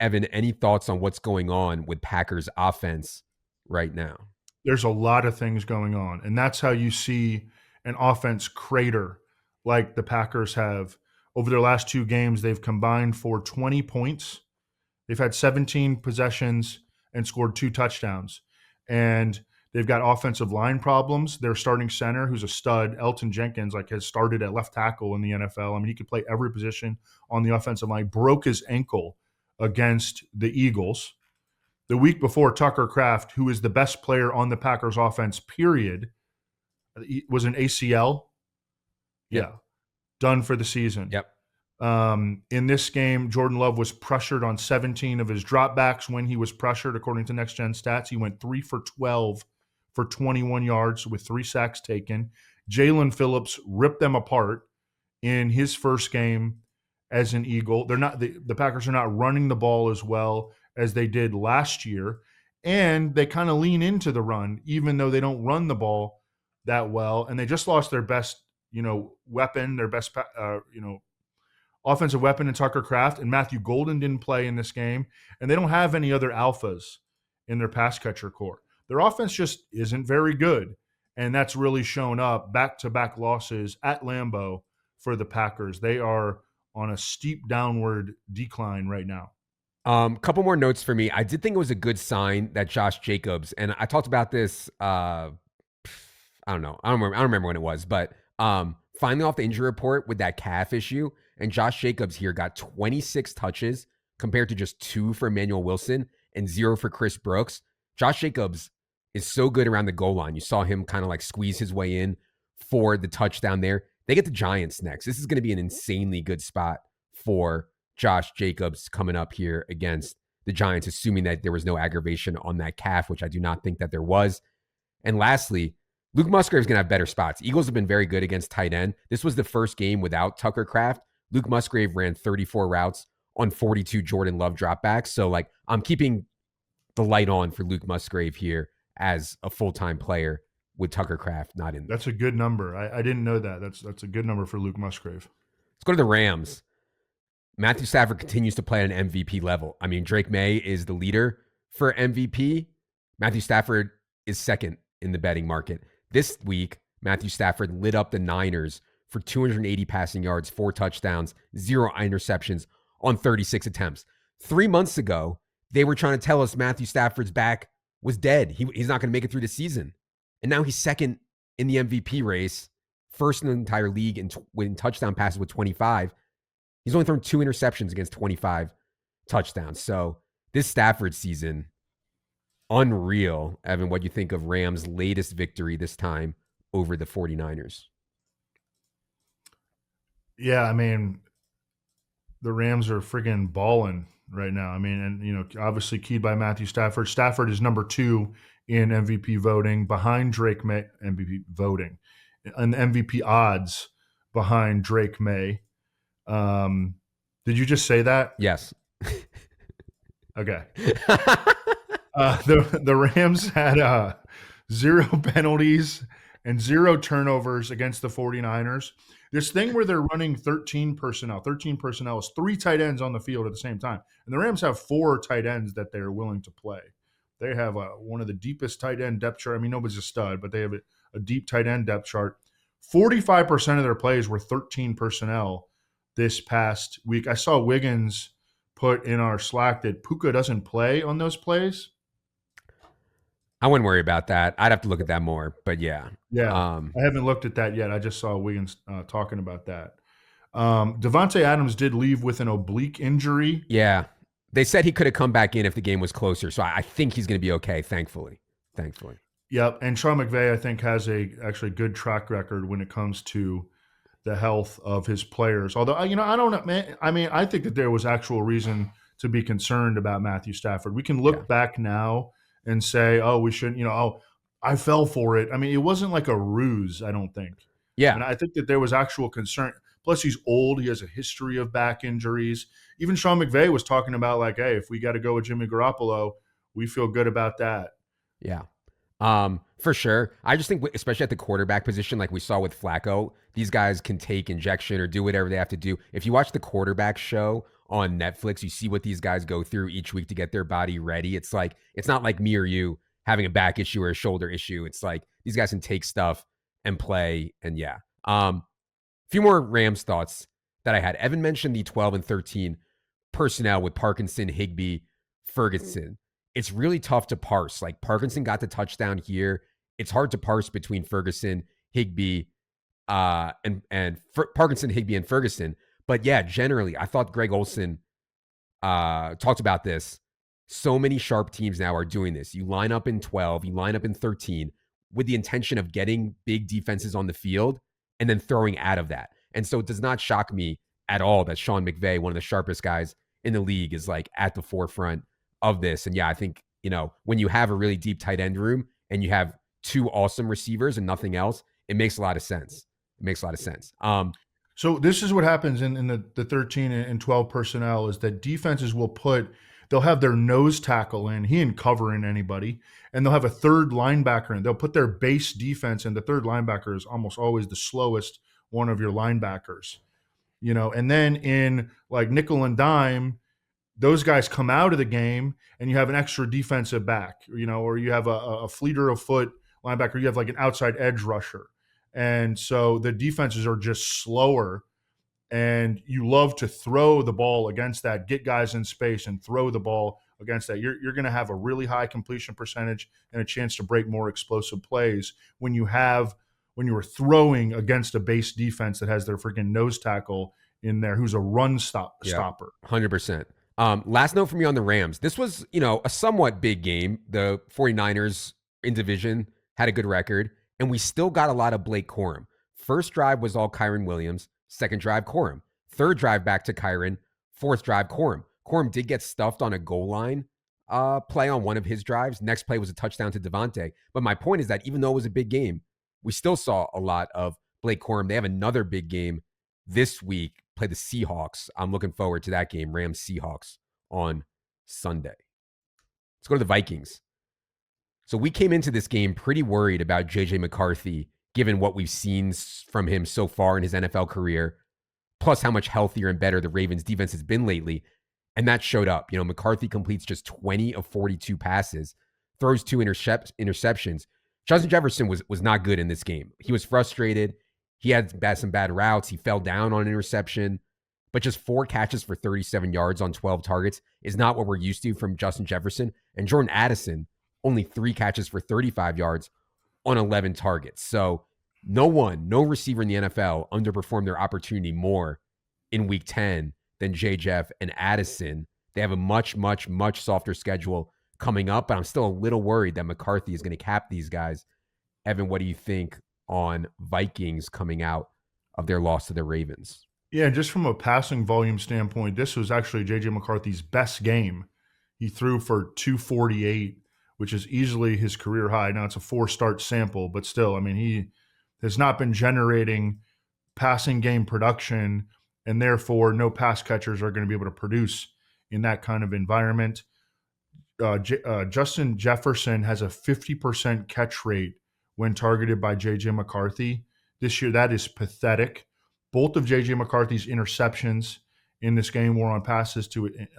Evan, any thoughts on what's going on with Packers offense right now? There's a lot of things going on, and that's how you see an offense crater like the Packers have. Over their last 2 games, they've combined for 20 points. They've had 17 possessions and scored 2 touchdowns. And they've got offensive line problems. Their starting center, who's a stud, Elton Jenkins, has started at left tackle in the NFL. I mean, he could play every position on the offensive line. Broke his ankle against the Eagles. The week before, Tucker Kraft, who is the best player on the Packers offense, period, was an ACL. Yeah. Done for the season. Yep. In this game, Jordan Love was pressured on 17 of his dropbacks when he was pressured, according to Next Gen Stats. He went 3 for 12 for 21 yards with 3 sacks taken. Jalen Phillips ripped them apart in his first game as an Eagle. The Packers are not running the ball as well as they did last year, and they kind of lean into the run, even though they don't run the ball that well. And they just lost their best, weapon, their best, offensive weapon in Tucker Kraft, and Matthew Golden didn't play in this game, and they don't have any other alphas in their pass catcher core. Their offense just isn't very good, and that's really shown up back-to-back losses at Lambeau for the Packers. They are on a steep downward decline right now. Couple more notes for me. I did think it was a good sign that Josh Jacobs, and I talked about this, I don't know. I don't remember when it was, but finally off the injury report with that calf issue, and Josh Jacobs here got 26 touches compared to just 2 for Emmanuel Wilson and 0 for Chris Brooks. Josh Jacobs is so good around the goal line. You saw him kind of like squeeze his way in for the touchdown there. They get the Giants next. This is going to be an insanely good spot for Josh Jacobs coming up here against the Giants, assuming that there was no aggravation on that calf, which I do not think that there was. And lastly, Luke Musgrave's going to have better spots. Eagles have been very good against tight end. This was the first game without Tucker Kraft. Luke Musgrave ran 34 routes on 42 Jordan Love dropbacks. So, like, I'm keeping the light on for Luke Musgrave here as a full-time player with Tucker Kraft not in there. That's a good number. I didn't know that. That's a good number for Luke Musgrave. Let's go to the Rams. Matthew Stafford continues to play at an MVP level. I mean, Drake May is the leader for MVP. Matthew Stafford is second in the betting market. This week, Matthew Stafford lit up the Niners for 280 passing yards, 4 touchdowns, 0 interceptions on 36 attempts. 3 months ago, they were trying to tell us Matthew Stafford's back was dead. He's not going to make it through the season. And now he's second in the MVP race, first in the entire league in touchdown passes with 25. He's only thrown 2 interceptions against 25 touchdowns. So this Stafford season, unreal. Evan, what do you think of Rams' latest victory this time over the 49ers? Yeah, I mean, the Rams are friggin' balling right now. I mean, and, obviously keyed by Matthew Stafford. Stafford is number 2 in MVP voting behind Drake May. MVP voting. And MVP odds behind Drake May. Did you just say that? Yes. Okay. The Rams had 0 penalties and 0 turnovers against the 49ers. This thing where they're running 13 personnel is 3 tight ends on the field at the same time. And the Rams have 4 tight ends that they're willing to play. They have one of the deepest tight end depth chart. I mean, nobody's a stud, but they have a deep tight end depth chart. 45% of their plays were 13 personnel this past week. I saw Wiggins put in our Slack that Puka doesn't play on those plays. I wouldn't worry about that. I'd have to look at that more, but yeah. Yeah, I haven't looked at that yet. I just saw Wiggins talking about that. Devontae Adams did leave with an oblique injury. Yeah. They said he could have come back in if the game was closer, so I think he's going to be okay, thankfully. Yep, and Sean McVay, I think, has a actually good track record when it comes to the health of his players. Although, I don't know, man. I mean, I think that there was actual reason to be concerned about Matthew Stafford. We can look back now and say, oh, we shouldn't, I fell for it. I mean, it wasn't like a ruse, I don't think. Yeah. And I think that there was actual concern. Plus, he's old. He has a history of back injuries. Even Sean McVay was talking about, like, hey, if we got to go with Jimmy Garoppolo, we feel good about that. Yeah. For sure. I just think, especially at the quarterback position, like we saw with Flacco, these guys can take injection or do whatever they have to do. If you watch the quarterback show on Netflix, you see what these guys go through each week to get their body ready. It's like, it's not like me or you having a back issue or a shoulder issue. It's like these guys can take stuff and play. And yeah. A few more Rams thoughts that I had. Evan mentioned the 12 and 13 personnel with Parkinson, Higbee, Ferguson. It's really tough to parse. Like Parkinson got the touchdown here. It's hard to parse between Ferguson, Higbee, Parkinson, Higbee, and Ferguson. But yeah, generally, I thought Greg Olson talked about this. So many sharp teams now are doing this. You line up in 12, you line up in 13 with the intention of getting big defenses on the field and then throwing out of that. And so it does not shock me at all that Sean McVay, one of the sharpest guys in the league, is like at the forefront of this. And yeah, I think, when you have a really deep tight end room and you have 2 awesome receivers and nothing else, it makes a lot of sense. So this is what happens in the 13 and 12 personnel is that defenses they'll have their nose tackle in. He ain't covering anybody. And they'll have a third linebacker in. They'll put their base defense in. The third linebacker is almost always the slowest one of your linebackers. And then in like nickel and dime, those guys come out of the game and you have an extra defensive back, or you have a fleeter of foot linebacker. You have like an outside edge rusher. And so the defenses are just slower and you love to throw the ball against that, get guys in space and throw the ball against that, you're going to have a really high completion percentage and a chance to break more explosive plays when you are throwing against a base defense that has their freaking nose tackle in there who's a run stopper. 100%. Last note from me on the Rams. This was, a somewhat big game. The 49ers in division had a good record, and we still got a lot of Blake Corum. First drive was all Kyren Williams. Second drive, Corum. Third drive back to Kyren. Fourth drive, Corum. Corum did get stuffed on a goal line play on one of his drives. Next play was a touchdown to Devontae. But my point is that even though it was a big game, we still saw a lot of Blake Corum. They have another big game this week, play the Seahawks. I'm looking forward to that game, Rams-Seahawks on Sunday. Let's go to the Vikings. So we came into this game pretty worried about J.J. McCarthy, given what we've seen from him so far in his NFL career, plus how much healthier and better the Ravens defense has been lately. And that showed up. McCarthy completes just 20 of 42 passes, throws 2 interceptions. Justin Jefferson was not good in this game. He was frustrated. He had some bad routes. He fell down on an interception, but just 4 catches for 37 yards on 12 targets is not what we're used to from Justin Jefferson. And Jordan Addison, only 3 catches for 35 yards on 11 targets. So no receiver in the NFL underperformed their opportunity more in week 10 than J-Jeff and Addison. They have a much, much, much softer schedule coming up, but I'm still a little worried that McCarthy is going to cap these guys. Evan, what do you think on Vikings coming out of their loss to the Ravens? Yeah, just from a passing volume standpoint, this was actually J.J. McCarthy's best game. He threw for 248, which is easily his career high. Now, it's a 4-start sample, but still, he has not been generating passing game production, and therefore no pass catchers are going to be able to produce in that kind of environment. Justin Jefferson has a 50% catch rate when targeted by J.J. McCarthy this year. That is pathetic. Both of J.J. McCarthy's interceptions in this game were on passes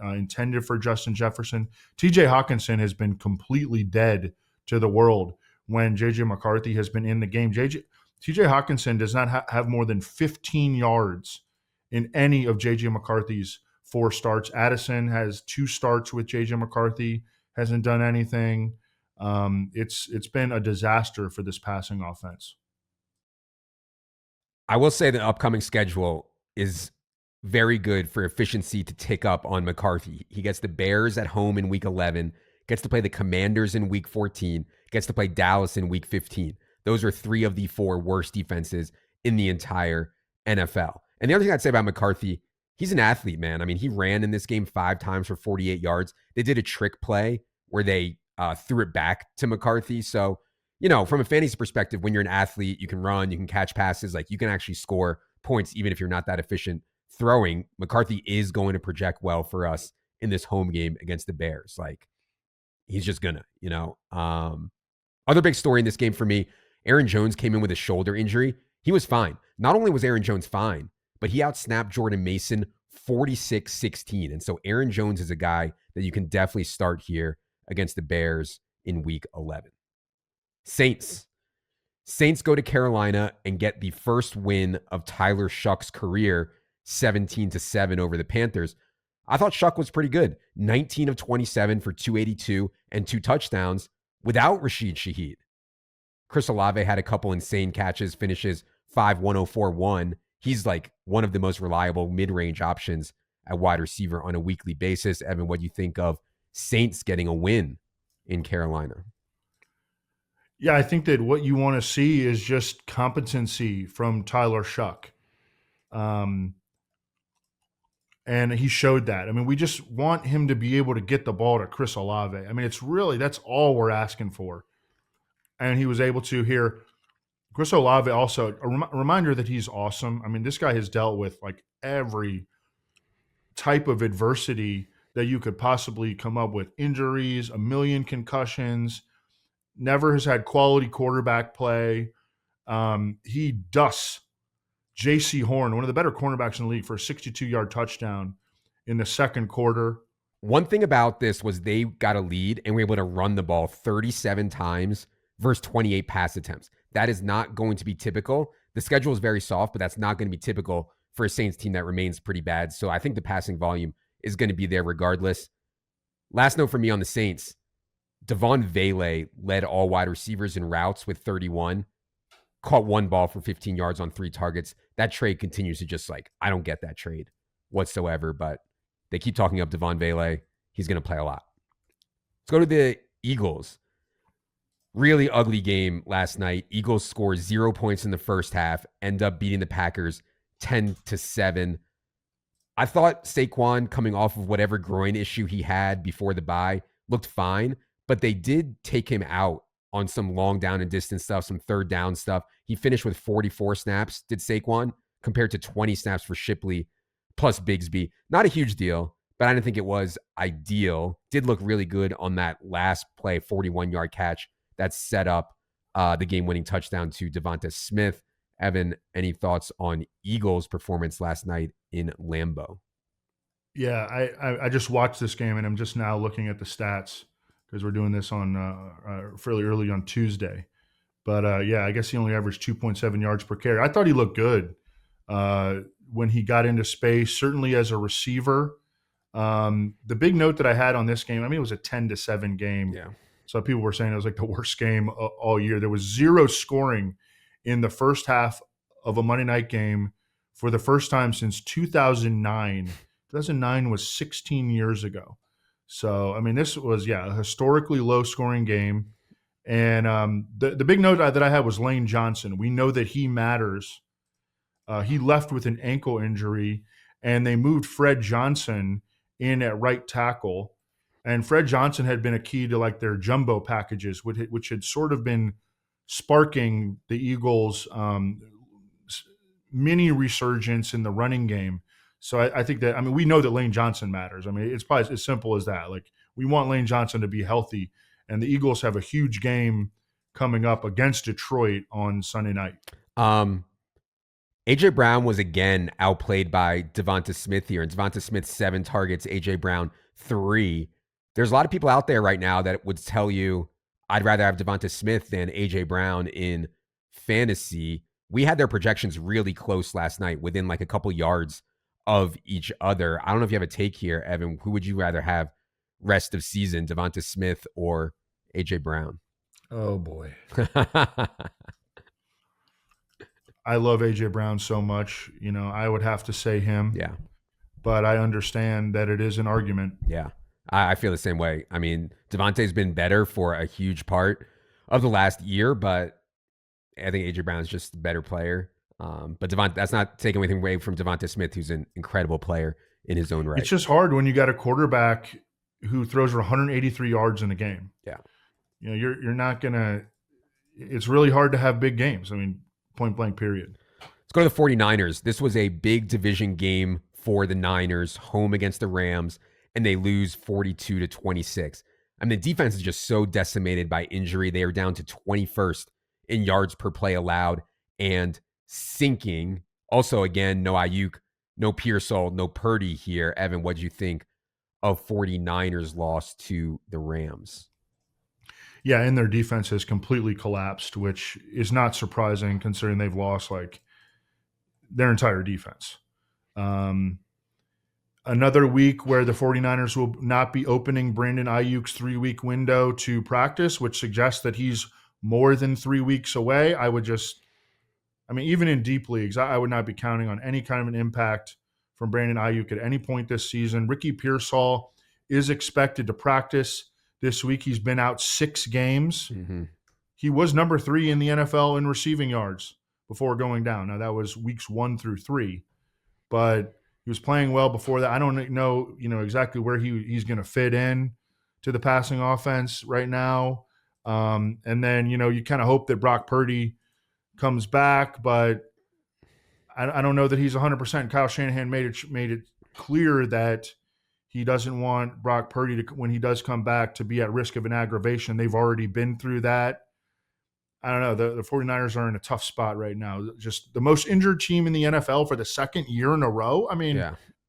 intended for Justin Jefferson. T.J. Hawkinson has been completely dead to the world when J.J. McCarthy has been in the game. T.J. Hawkinson does not have more than 15 yards in any of J.J. McCarthy's 4 starts. Addison has 2 starts with J.J. McCarthy, hasn't done anything. It's been a disaster for this passing offense. I will say the upcoming schedule is very good for efficiency to tick up on McCarthy. He gets the Bears at home in week 11, gets to play the Commanders in week 14, gets to play Dallas in week 15. Those are 3 of the 4 worst defenses in the entire NFL. And the other thing I'd say about McCarthy, he's an athlete, man. He ran in this game 5 times for 48 yards. They did a trick play where they threw it back to McCarthy. So, from a fantasy perspective, when you're an athlete, you can run, you can catch passes, you can actually score points even if you're not that efficient throwing. McCarthy is going to project well for us in this home game against the Bears. He's just gonna, Other big story in this game for me, Aaron Jones came in with a shoulder injury. He was fine. Not only was Aaron Jones fine, but he outsnapped Jordan Mason 46-16. And so Aaron Jones is a guy that you can definitely start here against the Bears in week 11. Saints go to Carolina and get the first win of Tyler Shuck's career, 17-7 over the Panthers. I thought Shuck was pretty good. 19 of 27 for 282 and 2 touchdowns without Rashid Shaheed. Chris Olave had a couple insane catches, finishes 5-1-0-4-1. He's one of the most reliable mid-range options at wide receiver on a weekly basis. Evan, what do you think of Saints getting a win in Carolina? Yeah, I think that what you want to see is just competency from Tyler Shuck. And he showed that. We just want him to be able to get the ball to Chris Olave. That's all we're asking for. And he was able to here. Chris Olave also, a reminder that he's awesome. This guy has dealt with every type of adversity that you could possibly come up with. Injuries, a million concussions, never has had quality quarterback play. He dusts J.C. Horn, one of the better cornerbacks in the league, for a 62-yard touchdown in the second quarter. One thing about this was they got a lead and were able to run the ball 37 times versus 28 pass attempts. That is not going to be typical. The schedule is very soft, but that's not going to be typical for a Saints team that remains pretty bad. So I think the passing volume is going to be there regardless. Last note for me on the Saints, Devon Vele led all wide receivers in routes with 31, caught one ball for 15 yards on 3 targets. That trade continues to just I don't get that trade whatsoever, but they keep talking up Devon Vele. He's going to play a lot. Let's go to the Eagles. Really ugly game last night. Eagles score 0 points in the first half, end up beating the Packers 10-7. I thought Saquon, coming off of whatever groin issue he had before the bye, looked fine, but they did take him out on some long down and distance stuff, some third down stuff. He finished with 44 snaps, did Saquon, compared to 20 snaps for Shipley plus Bigsby. Not a huge deal, but I didn't think it was ideal. Did look really good on that last play, 41-yard catch that set up the game-winning touchdown to Devonta Smith. Evan, any thoughts on Eagles' performance last night in Lambeau? Yeah, I just watched this game, and I'm just now looking at the stats because we're doing this on fairly early on Tuesday. But, yeah, I guess he only averaged 2.7 yards per carry. I thought he looked good when he got into space, certainly as a receiver. The big note that I had on this game, it was a 10-7 game. Yeah. So people were saying it was the worst game all year. There was 0 scoring in the first half of a Monday night game for the first time since 2009. 2009 was 16 years ago. So, this was, a historically low-scoring game. And the big note that I had was Lane Johnson. We know that he matters. He left with an ankle injury, and they moved Fred Johnson in at right tackle. And Fred Johnson had been a key to their jumbo packages, which had sort of been sparking the Eagles' mini resurgence in the running game. So I think that, we know that Lane Johnson matters. It's probably as simple as that. We want Lane Johnson to be healthy, and the Eagles have a huge game coming up against Detroit on Sunday night. A.J. Brown was again outplayed by Devonta Smith here, and Devonta Smith 7 targets, A.J. Brown 3. There's a lot of people out there right now that would tell you I'd rather have Devonta Smith than A.J. Brown in fantasy. We had their projections really close last night, within a couple yards of each other. I don't know if you have a take here, Evan. Who would you rather have rest of season, Devonta Smith or A.J. Brown? Oh, boy. I love A.J. Brown so much. I would have to say him. Yeah. But I understand that it is an argument. Yeah. I feel the same way. Devontae's been better for a huge part of the last year, but I think A.J. Brown's just a better player. But that's not taking anything away from Devonta Smith, who's an incredible player in his own right. It's just hard when you got a quarterback who throws for 183 yards in a game. Yeah. You're not going to – it's really hard to have big games. Point blank period. Let's go to the 49ers. This was a big division game for the Niners, home against the Rams, and they lose 42-26. The defense is just so decimated by injury. They are down to 21st in yards per play allowed and sinking. Also, again, no Ayuk, no Pearsall, no Purdy here. Evan, what do you think of 49ers loss to the Rams? Yeah, and their defense has completely collapsed, which is not surprising considering they've lost their entire defense. Another week where the 49ers will not be opening Brandon Ayuk's 3-week window to practice, which suggests that he's more than 3 weeks away. Even in deep leagues, I would not be counting on any kind of an impact from Brandon Ayuk at any point this season. Ricky Pearsall is expected to practice this week. He's been out 6 games. Mm-hmm. He was number 3 in the NFL in receiving yards before going down. Now, that was weeks 1 through 3. But he was playing well before that. I don't know, exactly where he's going to fit in to the passing offense right now. And then, you kind of hope that Brock Purdy comes back, but I don't know that he's 100%. Kyle Shanahan made it clear that he doesn't want Brock Purdy to, when he does come back, to be at risk of an aggravation. They've already been through that. I don't know. The 49ers are in a tough spot right now. Just the most injured team in the NFL for the second year in a row.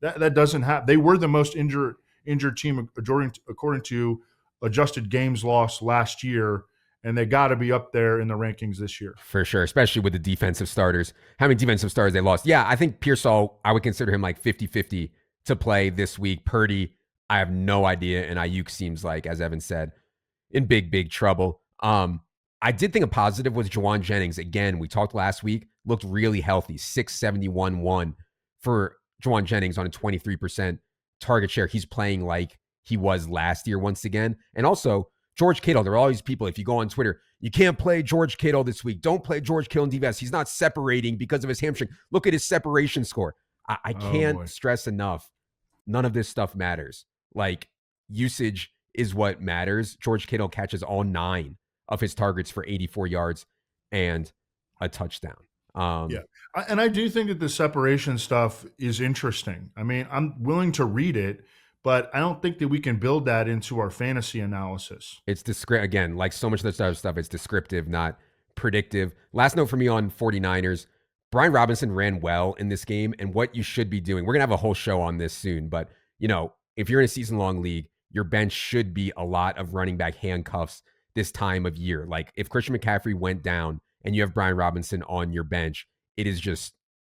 That doesn't happen. They were the most injured team according to adjusted games lost last year, and they got to be up there in the rankings this year. For sure, especially with the defensive starters. How many defensive starters they lost? Yeah, I think Pearsall, I would consider him like 50-50 to play this week. Purdy, I have no idea. And Ayuk seems like, as Evan said, in big trouble. I did think a positive was Juwan Jennings. Again, we talked last week, looked really healthy. 671-1 for Juwan Jennings on a 23% target share. He's playing like he was last year once again. And also, George Kittle, there are all these people, if you go on Twitter, you can't play George Kittle this week. Don't play George Kittle in DFS. He's not separating because of his hamstring. Look at his separation score. I can't stress enough. None of this stuff matters. Like, usage is what matters. George Kittle catches all 9 of his targets for 84 yards and a touchdown. Yeah. And I do think that the separation stuff is interesting. I mean, I'm willing to read it, but I don't think that we can build that into our fantasy analysis. It's again, like so much of this other stuff, it's descriptive, not predictive. Last note for me on 49ers. Brian Robinson ran well in this game, and what you should be doing. We're going to have a whole show on this soon, but if you're in a season-long league, your bench should be a lot of running back handcuffs this time of year. Like if Christian McCaffrey went down and you have Brian Robinson on your bench, it is just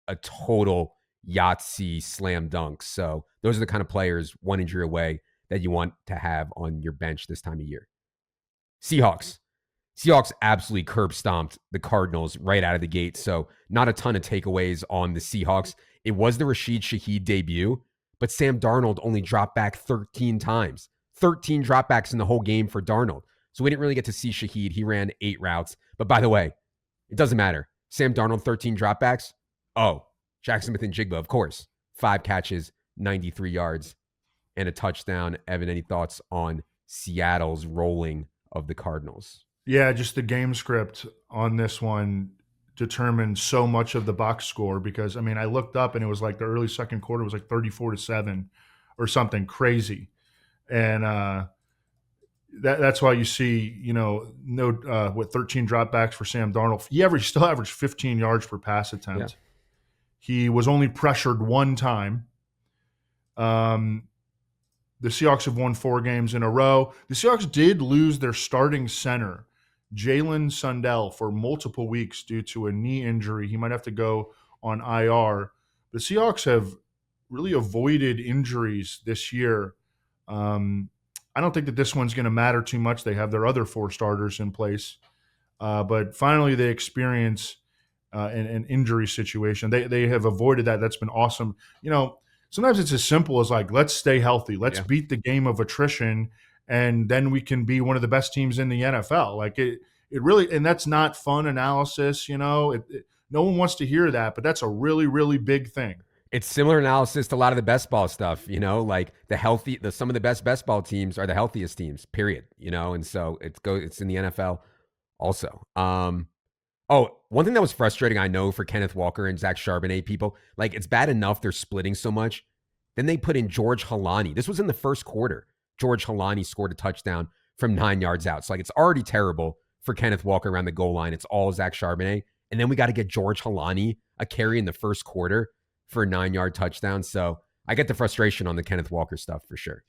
a total Yahtzee slam dunk. So those are the kind of players, one injury away, that you want to have on your bench this time of year. Seahawks absolutely curb stomped the Cardinals right out of the gate. So not a ton of takeaways on the Seahawks. It was the Rashid Shaheed debut, but Sam Darnold only dropped back 13 times. 13 dropbacks in the whole game for Darnold. So we didn't really get to see Shaheed. He ran 8 routes. But by the way, it doesn't matter. Sam Darnold, 13 dropbacks. Oh, Jackson Smith and Jigba, of course. 5 catches, 93 yards, and a touchdown. Evan, any thoughts on Seattle's rolling of the Cardinals? Yeah, just the game script on this one determined so much of the box score because, I mean, I looked up and it was like the early second quarter was like 34-7 or something crazy. And that's why you see, 13 dropbacks for Sam Darnold. He still averaged 15 yards per pass attempt. Yeah. He was only pressured 1 time. The Seahawks have won 4 games in a row. The Seahawks did lose their starting center, Jalen Sundell, for multiple weeks due to a knee injury. He might have to go on IR. The Seahawks have really avoided injuries this year. I don't think that this one's going to matter too much. They have their other 4 starters in place. But finally they experience an injury situation. They have avoided that. That's been awesome. Sometimes it's as simple as like, let's stay healthy. Let's beat the game of attrition, and then we can be one of the best teams in the NFL. Like it really, and that's not fun analysis. No one wants to hear that, but that's a really, really big thing. It's similar analysis to a lot of the best ball stuff, like some of the best ball teams are the healthiest teams, period, and so it's in the NFL also. One thing that was frustrating, I know, for Kenneth Walker and Zach Charbonnet people, like it's bad enough they're splitting so much. Then they put in George Halani. This was in the first quarter. George Halani scored a touchdown from 9 yards out. So like it's already terrible for Kenneth Walker around the goal line. It's all Zach Charbonnet. And then we got to get George Halani a carry in the first quarter for a 9-yard touchdown. So I get the frustration on the Kenneth Walker stuff for sure.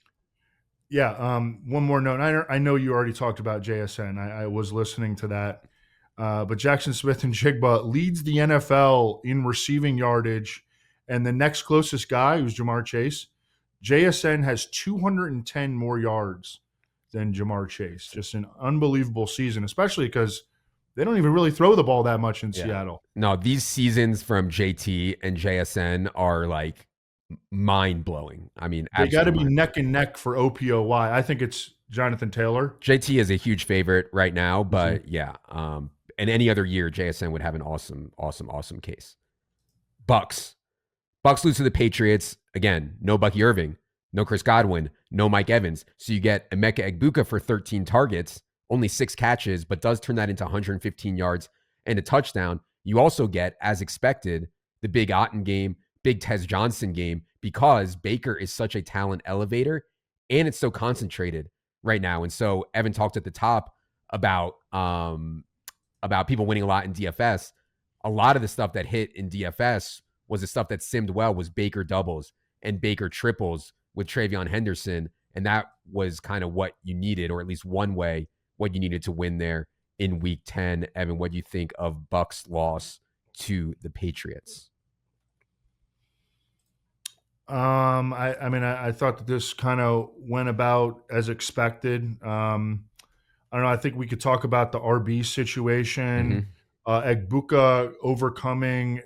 Yeah. One more note. I know you already talked about JSN. I was listening to that. But Jackson Smith and Jigba leads the NFL in receiving yardage. And the next closest guy, who's Jamar Chase, JSN has 210 more yards than Jamar Chase. Just an unbelievable season, especially because they don't even really throw the ball that much in Seattle. No, these seasons from JT and JSN are like mind-blowing. I mean, they got to be neck and neck for OPOY. I think it's Jonathan Taylor. JT is a huge favorite right now, but and any other year, JSN would have an awesome case. Bucks lose to the Patriots. Again, no Bucky Irving, no Chris Godwin, no Mike Evans. So you get Emeka Egbuka for 13 targets, only 6 catches, but does turn that into 115 yards and a touchdown. You also get, as expected, the big Otten game, big Tez Johnson game, because Baker is such a talent elevator and it's so concentrated right now. And so Evan talked at the top about people winning a lot in DFS. A lot of the stuff that hit in DFS was the stuff that simmed well, was Baker doubles and Baker triples with Travion Henderson. And that was kind of what you needed, or at least one way what you needed to win there in Week 10. Evan, what do you think of Bucks' loss to the Patriots? I thought that this kind of went about as expected. I don't know. I think we could talk about the RB situation. Egbuka overcoming.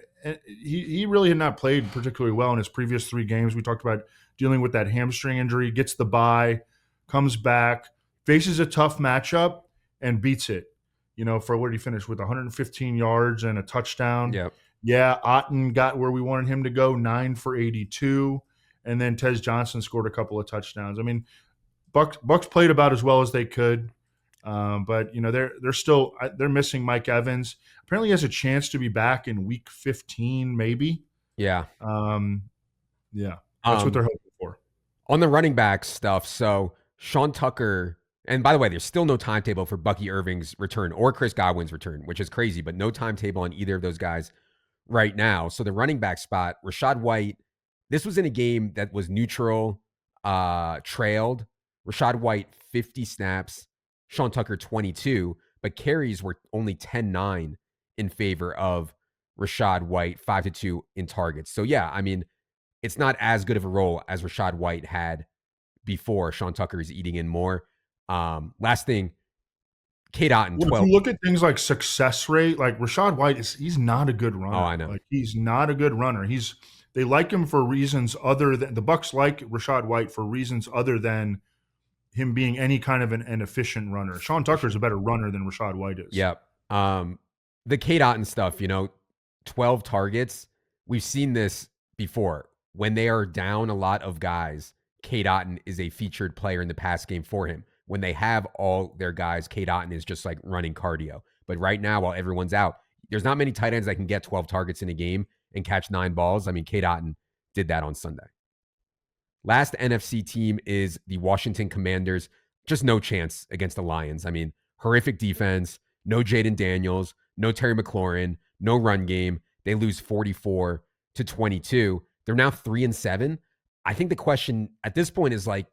He really had not played particularly well in his previous 3 games. We talked about dealing with that hamstring injury, gets the bye, comes back, faces a tough matchup, and beats it. For what did he finish with 115 yards and a touchdown? Yep. Yeah, Otten got where we wanted him to go, 9 for 82. And then Tez Johnson scored a couple of touchdowns. I mean, Bucks played about as well as they could. But they're missing Mike Evans. Apparently he has a chance to be back in week 15, maybe. Yeah. Yeah. That's what they're hoping for. On the running back stuff, so Sean Tucker, and by the way, there's still no timetable for Bucky Irving's return or Chris Godwin's return, which is crazy, but no timetable on either of those guys right now. So the running back spot, Rachaad White, this was in a game that was neutral, trailed. Rachaad White, 50 snaps, Sean Tucker, 22, but carries were only 10-9 in favor of Rachaad White, 5-2 in targets. So yeah, I mean, it's not as good of a role as Rachaad White had before. Sean Tucker is eating in more. Last thing, Cade Otton, 12. If you look at things like success rate, like Rachaad White, he's not a good runner. Oh, I know. Like, he's not a good runner. They like him for reasons other than the Bucks like Rachaad White for reasons other than him being any kind of an efficient runner. Sean Tucker's a better runner than Rachaad White is. Yep. The Cade Otton stuff, 12 targets. We've seen this before. When they are down a lot of guys, Cade Otton is a featured player in the pass game for him. When they have all their guys, Cade Otton is just like running cardio. But right now, while everyone's out, there's not many tight ends that can get 12 targets in a game and catch 9 balls. I mean, Cade Otton did that on Sunday. Last NFC team is the Washington Commanders. Just no chance against the Lions. I mean, horrific defense, no Jaden Daniels, no Terry McLaurin, no run game. They lose 44-22. They're now 3-7. I think the question at this point is like,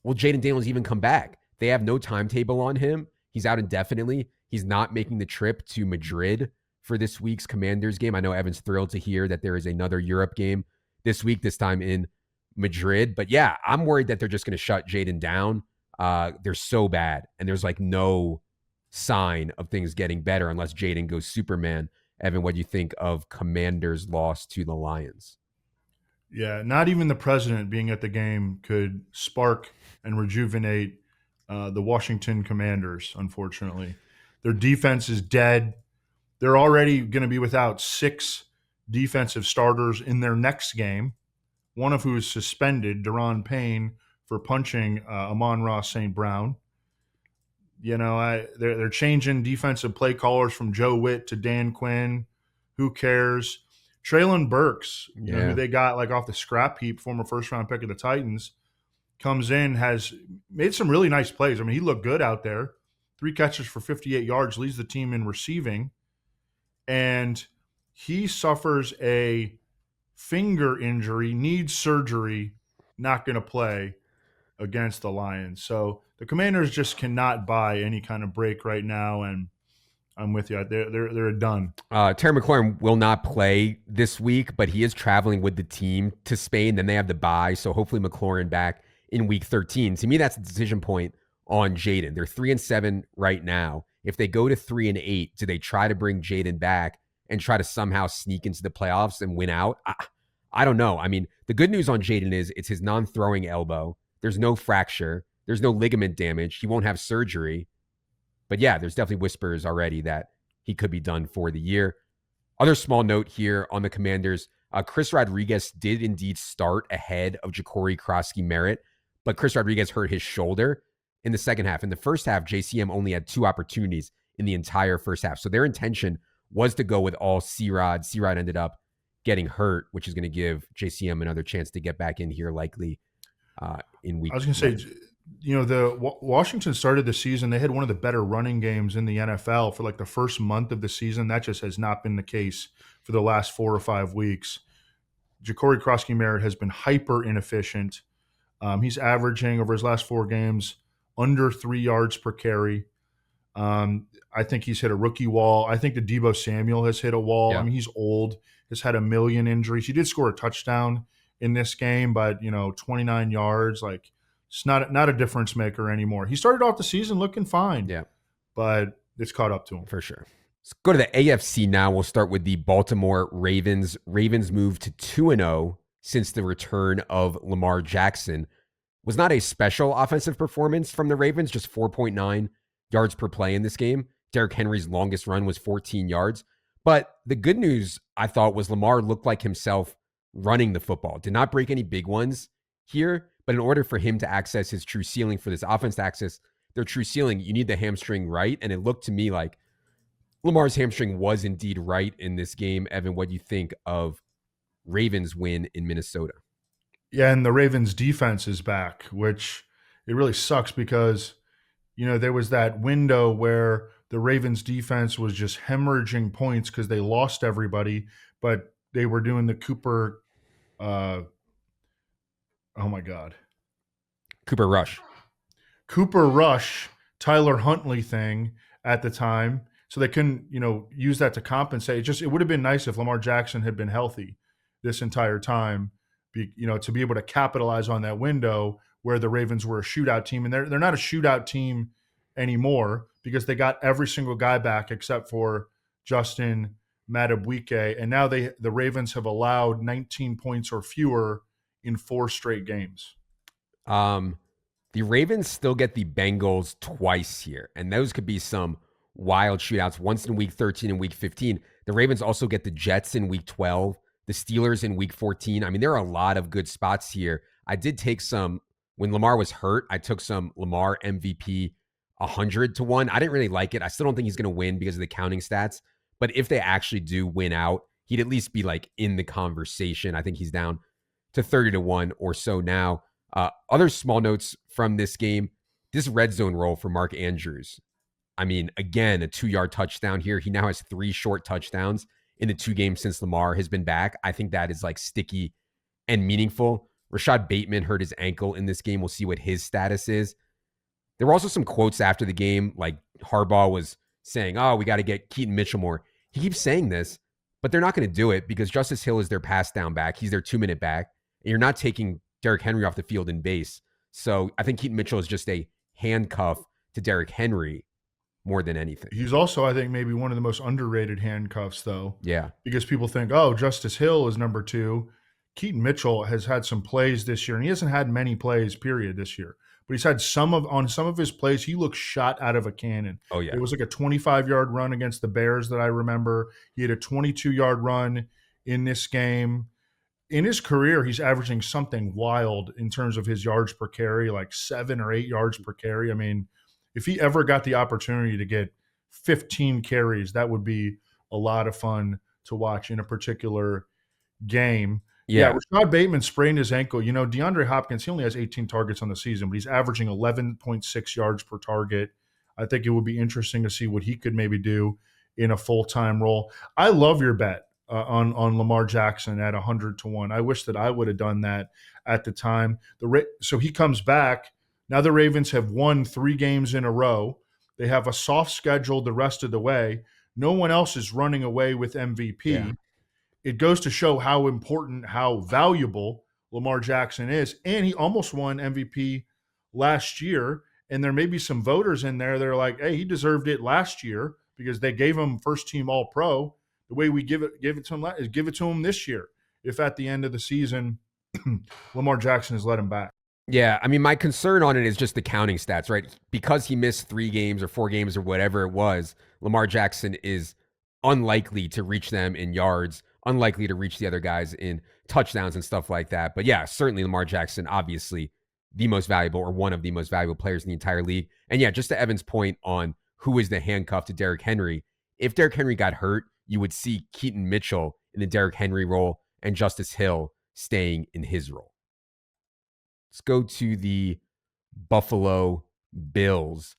will Jaden Daniels even come back? They have no timetable on him. He's out indefinitely. He's not making the trip to Madrid for this week's Commanders game. I know Evan's thrilled to hear that there is another Europe game this week, this time in Madrid. But yeah, I'm worried that they're just going to shut Jaden down. They're so bad. And there's like no sign of things getting better unless Jaden goes Superman. Evan, what do you think of Commanders' loss to the Lions? Yeah, not even the president being at the game could spark and rejuvenate the Washington Commanders, unfortunately. Their defense is dead. They're already going to be without 6 defensive starters in their next game, one of who is suspended, Deron Payne, for punching Amon-Ra St. Brown. They're changing defensive play callers from Joe Witt to Dan Quinn. Who cares? Treylon Burks, who they got like off the scrap heap, former first-round pick of the Titans, comes in, has made some really nice plays. I mean, he looked good out there. 3 catches for 58 yards, leads the team in receiving. And he suffers a finger injury, needs surgery, not going to play against the Lions. So the Commanders just cannot buy any kind of break right now, and I'm with you. They're done. Terry McLaurin will not play this week, but he is traveling with the team to Spain. Then they have the bye, so hopefully McLaurin back in week 13. To me, that's the decision point on Jaden. They're 3-7 right now. If they go to 3-8, do they try to bring Jaden back and try to somehow sneak into the playoffs and win out? I don't know. I mean, the good news on Jaden is it's his non-throwing elbow. There's no fracture. There's no ligament damage. He won't have surgery. But yeah, there's definitely whispers already that he could be done for the year. Other small note here on the Commanders, Chris Rodriguez did indeed start ahead of Ja'Cory Krosky-Merritt, but Chris Rodriguez hurt his shoulder in the second half. In the first half, JCM only had 2 opportunities in the entire first half. So their intention was to go with all C-Rod. C-Rod ended up getting hurt, which is going to give JCM another chance to get back in here likely in week. I was going to say, the Washington started the season. They had one of the better running games in the NFL for like the first month of the season. That just has not been the case for the last 4 or 5 weeks. Ja'Cory Krosky-Merritt has been hyper inefficient. He's averaging over his last 4 games under 3 yards per carry. I think he's hit a rookie wall. I think the Deebo Samuel has hit a wall. Yeah. I mean, he's old, has had a million injuries. He did score a touchdown in this game, but 29 yards, like it's not a difference maker anymore. He started off the season looking fine, Yeah, but it's caught up to him. for sure. Let's go to the AFC now. We'll start with the Baltimore Ravens. Ravens moved to 2-0 since the return of Lamar Jackson. Was not a special offensive performance from the Ravens, just 4.9 yards per play in this game. Derrick Henry's longest run was 14 yards. But the good news, I thought, was Lamar looked like himself running the football. Did not break any big ones here, but in order for him to access his true ceiling, for this offense to access their true ceiling, you need the hamstring right. And it looked to me like Lamar's hamstring was indeed right in this game. Evan, what do you think of Ravens win in Minnesota? Yeah, and the Ravens defense is back, which it really sucks because there was that window where the Ravens defense was just hemorrhaging points because they lost everybody, but they were doing the Cooper oh my God. Cooper Rush, Tyler Huntley thing at the time. So they couldn't, use that to compensate. It would have been nice if Lamar Jackson had been healthy this entire time, to be able to capitalize on that window where the Ravens were a shootout team. And they're not a shootout team anymore because they got every single guy back except for Justin Madubuike. And now the Ravens have allowed 19 points or fewer in 4 straight games. The Ravens still get the Bengals twice here, and those could be some wild shootouts, once in week 13 and week 15. The Ravens also get the Jets in week 12, the Steelers in week 14. I mean, there are a lot of good spots here. I did take some, when Lamar was hurt, I took some Lamar MVP 100 to 1. I didn't really like it. I still don't think he's going to win because of the counting stats. But if they actually do win out, he'd at least be like in the conversation. I think he's down to 30 to 1 or so now. Other small notes from this game, this red zone role for Mark Andrews. I mean, again, a 2-yard touchdown here. He now has 3 short touchdowns in the 2 games since Lamar has been back. I think that is like sticky and meaningful. Rashad Bateman hurt his ankle in this game. We'll see what his status is. There were also some quotes after the game, like Harbaugh was saying, oh, we got to get Keaton Mitchell more. He keeps saying this, but they're not going to do it because Justice Hill is their pass down back. He's their 2-minute back. And you're not taking Derrick Henry off the field in base. So I think Keaton Mitchell is just a handcuff to Derrick Henry more than anything. He's also, I think, maybe one of the most underrated handcuffs, though. Yeah. Because people think, oh, Justice Hill is number 2. Keaton Mitchell has had some plays this year, and he hasn't had many plays, period, this year. But he's had on some of his plays, he looks shot out of a cannon. Oh, yeah. It was like a 25-yard run against the Bears that I remember. He had a 22-yard run in this game. In his career, he's averaging something wild in terms of his yards per carry, like 7 or 8 yards per carry. I mean, if he ever got the opportunity to get 15 carries, that would be a lot of fun to watch in a particular game. Yeah, Rashad Bateman sprained his ankle. DeAndre Hopkins, he only has 18 targets on the season, but he's averaging 11.6 yards per target. I think it would be interesting to see what he could maybe do in a full-time role. I love your bet on Lamar Jackson at 100 to 1. I wish that I would have done that at the time. So he comes back. Now the Ravens have won 3 games in a row. They have a soft schedule the rest of the way. No one else is running away with MVP. Yeah. It goes to show how important, how valuable Lamar Jackson is. And he almost won MVP last year. And there may be some voters in there that are like, hey, he deserved it last year because they gave him first team All-Pro. The way we give it to him is give it to him this year. If at the end of the season, Lamar Jackson has let him back. Yeah, I mean, my concern on it is just the counting stats, right? Because he missed 3 games or 4 games or whatever it was, Lamar Jackson is unlikely to reach them in yards, unlikely to reach the other guys in touchdowns and stuff like that. But yeah, certainly Lamar Jackson, obviously the most valuable or one of the most valuable players in the entire league. And yeah, just to Evan's point on who is the handcuff to Derrick Henry, if Derrick Henry got hurt, you would see Keaton Mitchell in the Derrick Henry role and Justice Hill staying in his role. Let's go to the Buffalo Bills.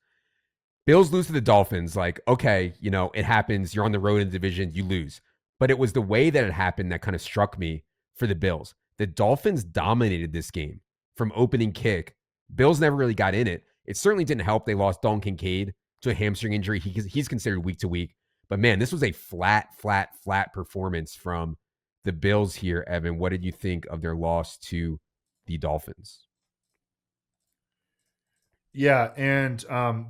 Bills lose to the Dolphins. Like, okay, it happens. You're on the road in the division, you lose. But it was the way that it happened that kind of struck me for the Bills. The Dolphins dominated this game from opening kick. Bills never really got in it. It certainly didn't help. They lost Dalton Kincaid to a hamstring injury. He's considered week to week. But man, this was a flat performance from the Bills here. Evan, what did you think of their loss to the Dolphins? Yeah, and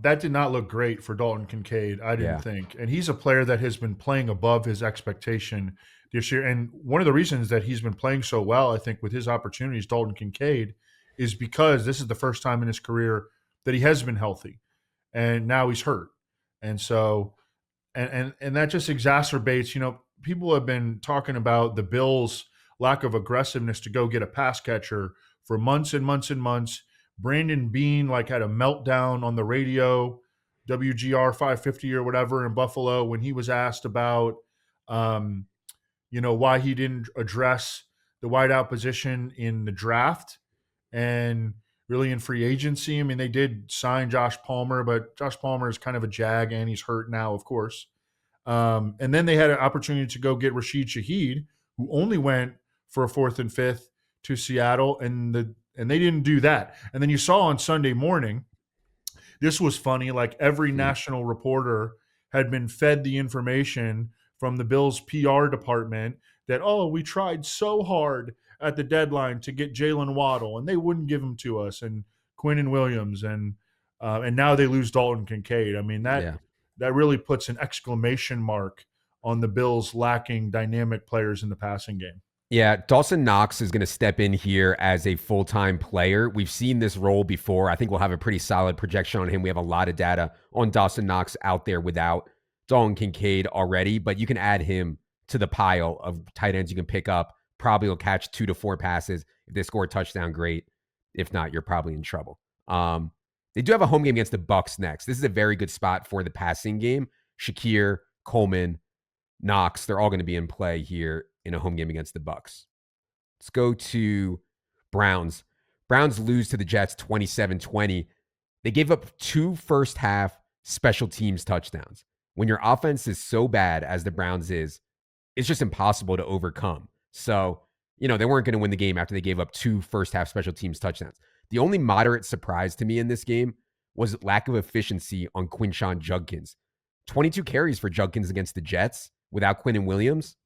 that did not look great for Dalton Kincaid, I didn't think. And he's a player that has been playing above his expectation this year. And one of the reasons that he's been playing so well, I think, with his opportunities, Dalton Kincaid, is because this is the first time in his career that he has been healthy, and now he's hurt. And so, and that just exacerbates. People have been talking about the Bills' lack of aggressiveness to go get a pass catcher for months and months and months. Brandon Beane had a meltdown on the radio, WGR 550 or whatever in Buffalo, when he was asked about, why he didn't address the wideout position in the draft and really in free agency. I mean, they did sign Josh Palmer, but Josh Palmer is kind of a jag and he's hurt now, of course. And then they had an opportunity to go get Rashid Shaheed, who only went for a 4th and 5th to Seattle, and they didn't do that. And then you saw on Sunday morning, this was funny, every national reporter had been fed the information from the Bills PR department that, we tried so hard at the deadline to get Jalen Waddle, and they wouldn't give him to us, and Quinnen Williams, and now they lose Dalton Kincaid. I mean, that really puts an exclamation mark on the Bills lacking dynamic players in the passing game. Yeah, Dawson Knox is going to step in here as a full-time player. We've seen this role before. I think we'll have a pretty solid projection on him. We have a lot of data on Dawson Knox out there without Dalton Kincaid already, but you can add him to the pile of tight ends you can pick up. Probably will catch 2 to 4 passes. If they score a touchdown, great. If not, you're probably in trouble. They do have a home game against the Bucs next. This is a very good spot for the passing game. Shakir, Coleman, Knox, they're all going to be in play here in a home game against the Bucs. Let's go to Browns. Browns lose to the Jets 27-20. They gave up 2 first half special teams touchdowns. When your offense is so bad as the Browns is, it's just impossible to overcome. So, they weren't going to win the game after they gave up 2 first half special teams touchdowns. The only moderate surprise to me in this game was lack of efficiency on Quinshon Judkins. 22 carries for Judkins against the Jets without Quinnen Williams.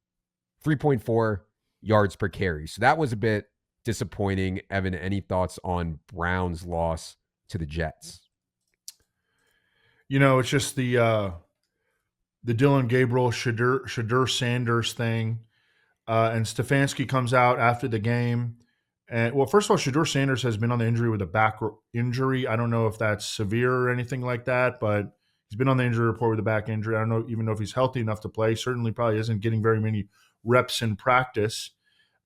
3.4 yards per carry. So that was a bit disappointing. Evan, any thoughts on Brown's loss to the Jets? It's just the Dylan Gabriel, Shadur Sanders thing. And Stefanski comes out after the game. And first of all, Shadur Sanders has been on the injury with a back injury. I don't know if that's severe or anything like that, but he's been on the injury report with a back injury. I don't even know if he's healthy enough to play. Certainly probably isn't getting very many reps in practice.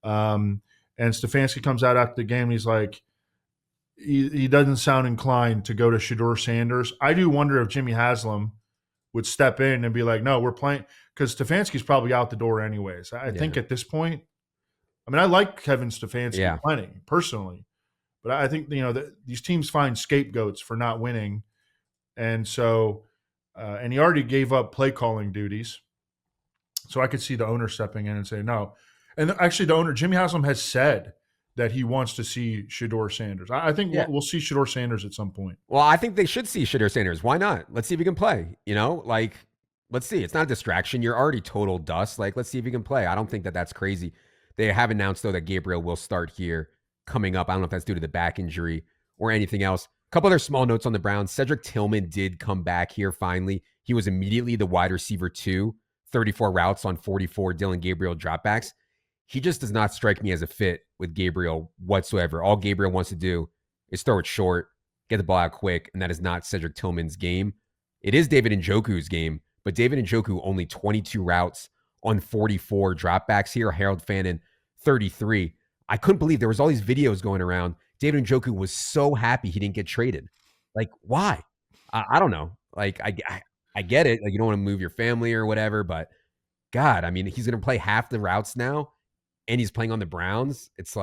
And Stefanski comes out after the game and he's like, he doesn't sound inclined to go to Shadur Sanders. I do wonder if Jimmy Haslam would step in and be like, no, we're playing, because Stefanski's probably out the door anyways. I think at this point, I mean, I like Kevin Stefanski plenty personally, but I think, these teams find scapegoats for not winning. And so, and he already gave up play calling duties. So I could see the owner stepping in and say no. And actually, the owner, Jimmy Haslam, has said that he wants to see Shadur Sanders. I think we'll see Shadur Sanders at some point. Well, I think they should see Shadur Sanders. Why not? Let's see if he can play. Let's see. It's not a distraction. You're already total dust. Let's see if he can play. I don't think that that's crazy. They have announced, though, that Gabriel will start here coming up. I don't know if that's due to the back injury or anything else. A couple other small notes on the Browns. Cedric Tillman did come back here finally. He was immediately the wide receiver 2, 34 routes on 44 Dylan Gabriel dropbacks. He just does not strike me as a fit with Gabriel whatsoever. All Gabriel wants to do is throw it short, get the ball out quick, and that is not Cedric Tillman's game. It is David Njoku's game, but David Njoku only 22 routes on 44 dropbacks here. Harold Fannin, 33. I couldn't believe there was all these videos going around. David Njoku was so happy he didn't get traded. Why? I don't know. I get it. You don't want to move your family or whatever, but God, I mean, he's going to play half the routes now, and he's playing on the Browns. It's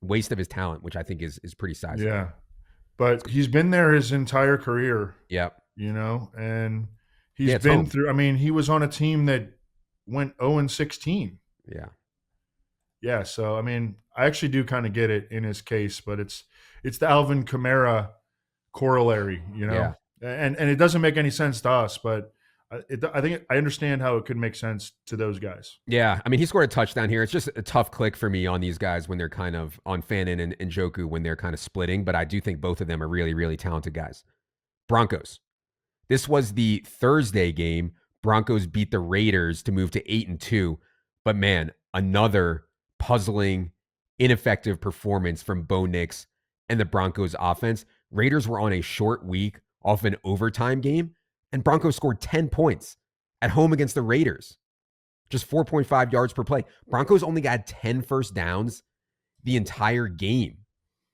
waste of his talent, which I think is pretty sizable. Yeah, but he's been there his entire career. Yep. And he's been through. I mean, he was on a team that went 0-16. Yeah. Yeah. So I mean, I actually do kind of get it in his case, but it's the Alvin Kamara corollary. Yeah. and it doesn't make any sense to us, but I think I understand how it could make sense to those guys. Yeah, I mean, he scored a touchdown here. It's just a tough click for me on these guys when they're kind of on Fannin and Njoku when they're kind of splitting, but I do think both of them are really, really talented guys. Broncos. This was the Thursday game. Broncos beat the Raiders to move to 8-2, but man, another puzzling, ineffective performance from Bo Nix and the Broncos offense. Raiders were on a short week off an overtime game, and Broncos scored 10 points at home against the Raiders. Just 4.5 yards per play. Broncos only got 10 first downs the entire game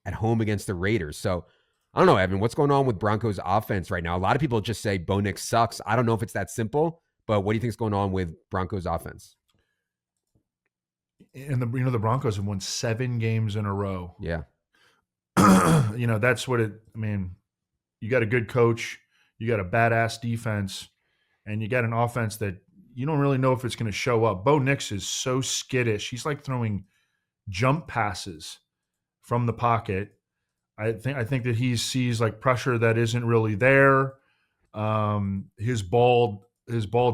at home against the Raiders. So I don't know, Evan, what's going on with Broncos offense right now? A lot of people just say Bo Nix sucks. I don't know if it's that simple, but what do you think is going on with Broncos offense? And the Broncos have won 7 games in a row. Yeah. That's what you got a good coach, you got a badass defense, and you got an offense that you don't really know if it's going to show up. Bo Nix is so skittish. He's like throwing jump passes from the pocket. I think that he sees like pressure that isn't really there. His ball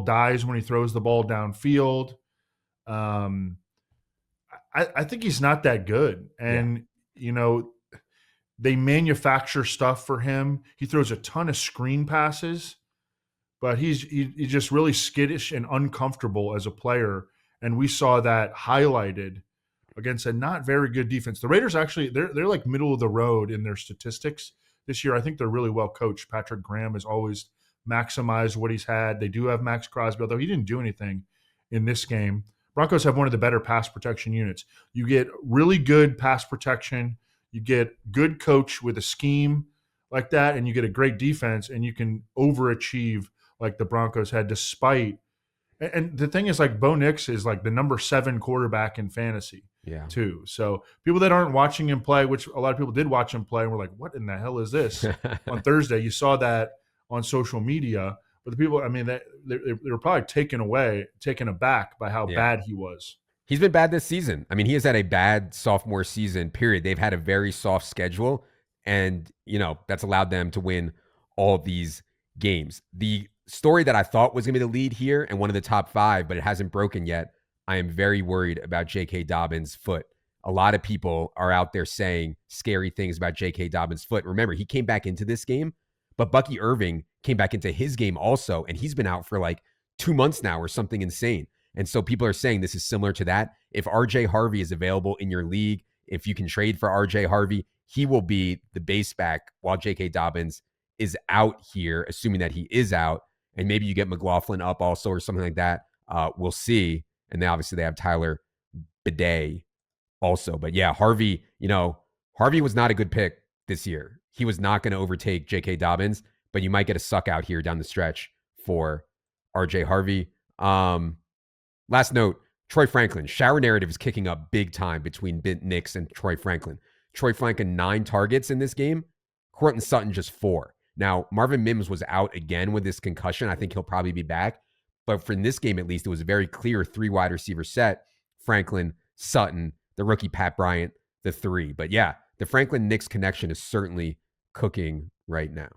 dies when he throws the ball downfield. I think he's not that good. And, they manufacture stuff for him. He throws a ton of screen passes, but he's just really skittish and uncomfortable as a player. And we saw that highlighted against a not very good defense. The Raiders actually, they're like middle of the road in their statistics this year. I think they're really well coached. Patrick Graham has always maximized what he's had. They do have Max Crosby, although he didn't do anything in this game. Broncos have one of the better pass protection units. You get really good pass protection. You get good coach with a scheme like that, and you get a great defense, and you can overachieve like the Broncos had despite. And the thing is, like, Bo Nix is like the number 7 quarterback in fantasy too. So people that aren't watching him play, which a lot of people did watch him play and were like, what in the hell is this on Thursday? You saw that on social media. But the people, they were probably taken aback by how bad he was. He's been bad this season. I mean, he has had a bad sophomore season, period. They've had a very soft schedule, and, that's allowed them to win all these games. The story that I thought was going to be the lead here and one of the top 5, but it hasn't broken yet. I am very worried about J.K. Dobbins' foot. A lot of people are out there saying scary things about J.K. Dobbins' foot. Remember, he came back into this game, but Bucky Irving came back into his game also, and he's been out for like 2 months now or something insane. And so people are saying this is similar to that. If RJ Harvey is available in your league, if you can trade for RJ Harvey, he will be the base back while J.K. Dobbins is out here, assuming that he is out. And maybe you get McLaughlin up also or something like that. We'll see. And then obviously they have Tyler Bidet also. But yeah, Harvey was not a good pick this year. He was not going to overtake J.K. Dobbins, but you might get a suck out here down the stretch for RJ Harvey. Last note, Troy Franklin. Shower narrative is kicking up big time between Nix and Troy Franklin. Troy Franklin, 9 targets in this game. Courtland Sutton, just 4. Now, Marvin Mims was out again with this concussion. I think he'll probably be back. But for this game, at least, it was a very clear 3 wide receiver set. Franklin, Sutton, the rookie Pat Bryant, the 3. But yeah, the Franklin-Nix connection is certainly cooking right now.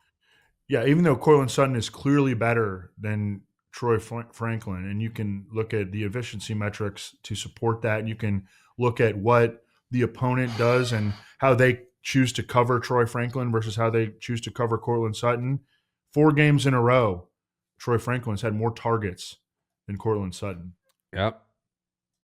Yeah, even though Courtland Sutton is clearly better than Troy Franklin, and you can look at the efficiency metrics to support that, and you can look at what the opponent does and how they choose to cover Troy Franklin versus how they choose to cover Courtland Sutton. 4 games in a row, Troy Franklin's had more targets than Courtland Sutton. Yep.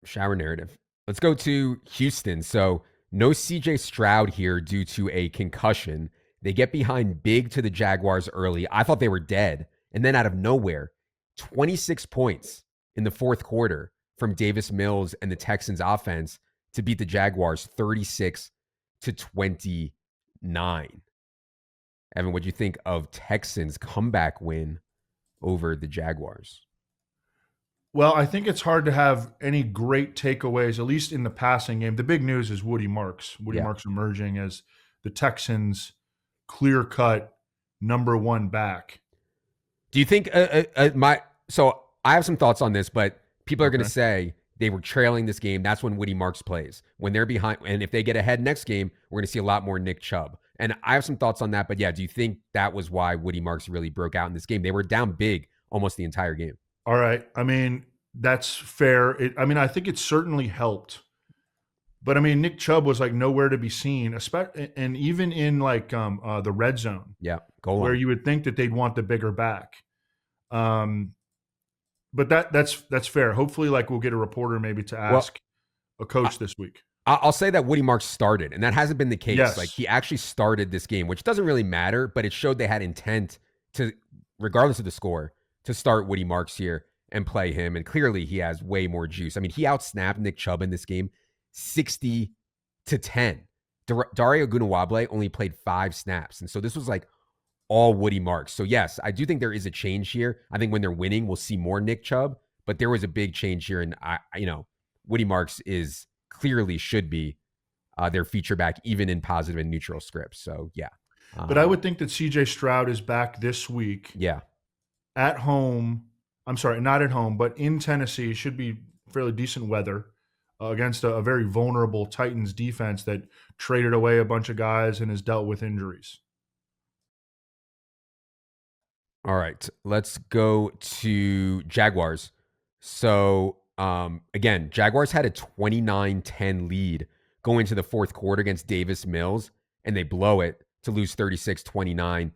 Shower narrative. Let's go to Houston. So no CJ Stroud here due to a concussion. They get behind big to the Jaguars early. I thought they were dead. And then out of nowhere, 26 points in the fourth quarter from Davis Mills and the Texans offense to beat the Jaguars 36-29. Evan, what'd you think of Texans' comeback win over the Jaguars? Well, I think it's hard to have any great takeaways, at least in the passing game. The big news is Woody Marks. Marks emerging as the Texans' clear-cut number 1 back. Do you think so I have some thoughts on this, but people are going to say they were trailing this game. That's when Woody Marks plays. When they're behind, and if they get ahead next game, we're going to see a lot more Nick Chubb. And I have some thoughts on that. But yeah, do you think that was why Woody Marks really broke out in this game? They were down big almost the entire game. All right. I mean, that's fair. I think it certainly helped. But I mean, Nick Chubb was like nowhere to be seen, especially, and even in like the red zone, Yeah, goal where line. you would think that they'd want the bigger back. But that's fair. Hopefully, like we'll get a reporter maybe to ask a coach this week. I'll say that Woody Marks started, and that hasn't been the case. Yes. Like he actually started this game, which doesn't really matter, but it showed they had intent to, regardless of the score, to start Woody Marks here and play him. And clearly he has way more juice. I mean, he outsnapped Nick Chubb in this game 60-10. Dario Gunawable only played 5 snaps. And so this was like all Woody Marks. So yes, I do think there is a change here. I think when they're winning, we'll see more Nick Chubb, but there was a big change here. And Woody Marks is clearly should be their feature back, even in positive and neutral scripts. So yeah. But I would think that CJ Stroud is back this week. Yeah. At home. I'm sorry, not at home, but in Tennessee. Should be fairly decent weather against a very vulnerable Titans defense that traded away a bunch of guys and has dealt with injuries. All right, let's go to Jaguars. So again, Jaguars had a 29-10 lead going into the fourth quarter against Davis Mills, and they blow it to lose 36-29.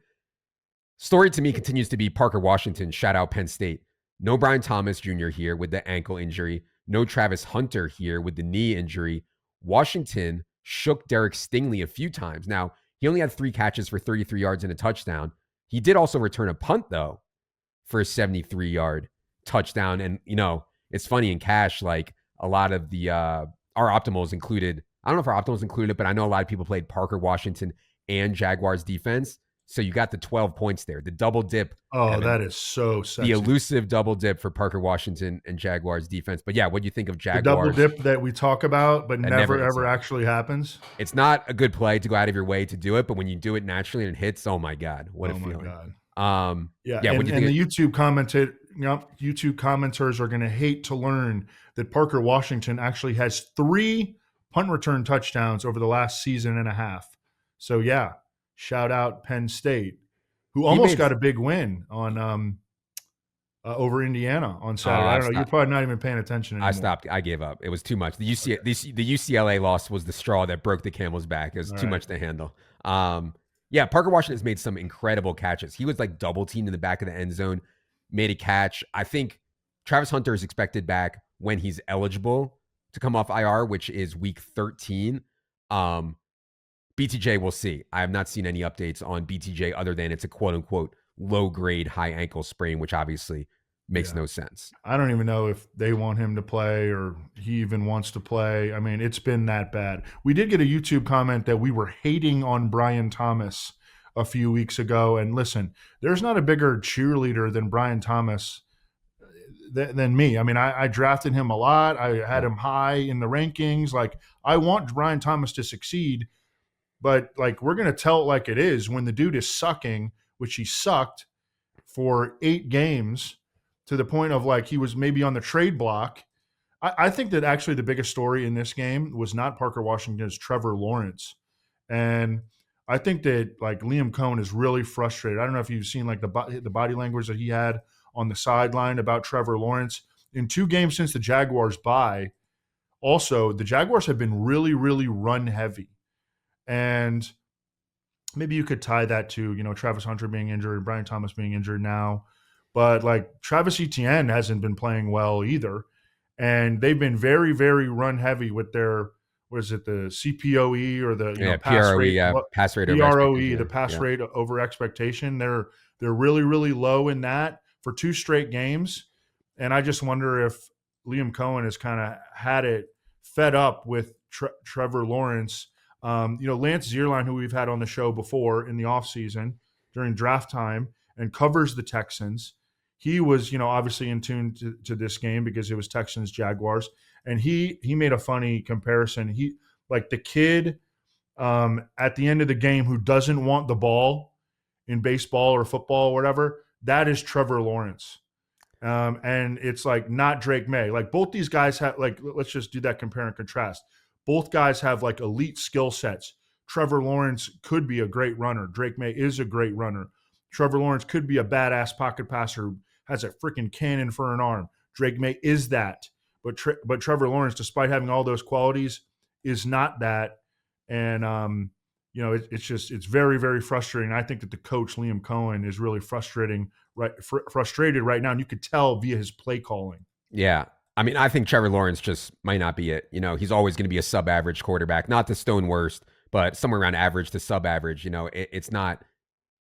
Story to me continues to be Parker Washington. Shout out Penn State. No Brian Thomas Jr. here with the ankle injury. No Travis Hunter here with the knee injury. Washington shook Derek Stingley a few times. Now, he only had 3 catches for 33 yards and a touchdown. He did also return a punt, though, for a 73-yard touchdown. And, it's funny in cash, like a lot of the our optimals included, I don't know if our optimals included, but I know a lot of people played Parker Washington and Jaguars defense. So you got the 12 points there, the double dip. Oh, Evan, that is so sexy. the elusive double dip for Parker Washington and Jaguars defense. But yeah, what do you think of Jaguars? The double dip that we talk about, but never hits ever it. actually happens. It's not a good play to go out of your way to do it, but when you do it naturally and it hits, oh my God, what a feeling. God. Yeah. And the YouTube commenters are going to hate to learn that Parker Washington actually has 3 punt return touchdowns over the last season and a half. So yeah, shout out Penn State, who almost got a big win on over Indiana on Saturday. I don't know. You're probably not even paying attention anymore. I stopped. I gave up. It was too much. The UCLA loss was the straw that broke the camel's back. It was too much to handle. Yeah, Parker Washington has made some incredible catches. He was like double teamed in the back of the end zone, made a catch. I think Travis Hunter is expected back when he's eligible to come off IR, which is week 13. BTJ, we'll see. I have not seen any updates on BTJ other than it's a quote unquote low grade high ankle sprain, which obviously makes no sense. I don't even know if they want him to play or he even wants to play. I mean, it's been that bad. We did get a YouTube comment that we were hating on Brian Thomas a few weeks ago. And listen, there's not a bigger cheerleader than Brian Thomas than me. I mean, I drafted him a lot. I had him high in the rankings. Like, I want Brian Thomas to succeed, but like, we're going to tell it like it is. When the dude is sucking, which he sucked for 8 games, to the point of like he was maybe on the trade block. I think that actually the biggest story in this game was not Parker Washington, it's Trevor Lawrence. And I think that like Liam Cohen is really frustrated. I don't know if you've seen like the body language that he had on the sideline about Trevor Lawrence. In 2 games since the Jaguars bye, also the Jaguars have been really, really run heavy. And maybe you could tie that to, Travis Hunter being injured and Brian Thomas being injured now. But like Travis Etienne hasn't been playing well either. And they've been very, very run heavy with their, the CPOE or the pass PROE, rate, pass rate PROE, over the pass rate over expectation. They're really, really low in that for 2 straight games. And I just wonder if Liam Cohen has kind of had it fed up with Trevor Lawrence. Lance Zierlein, who we've had on the show before in the offseason during draft time and covers the Texans. He was, obviously in tune to this game because it was Texans Jaguars, and he made a funny comparison. He like the kid at the end of the game who doesn't want the ball in baseball or football or whatever. That is Trevor Lawrence, and it's like not Drake May. Like both these guys have like let's just do that compare and contrast. Both guys have like elite skill sets. Trevor Lawrence could be a great runner. Drake May is a great runner. Trevor Lawrence could be a badass pocket passer, has a freaking cannon for an arm. Drake May is that. But Trevor Lawrence, despite having all those qualities, is not that. And, it's very, very frustrating. I think that the coach, Liam Cohen, is really frustrated right now. And you could tell via his play calling. Yeah. I mean, I think Trevor Lawrence just might not be it. He's always going to be a sub-average quarterback, not the stone worst, but somewhere around average to sub-average. It's not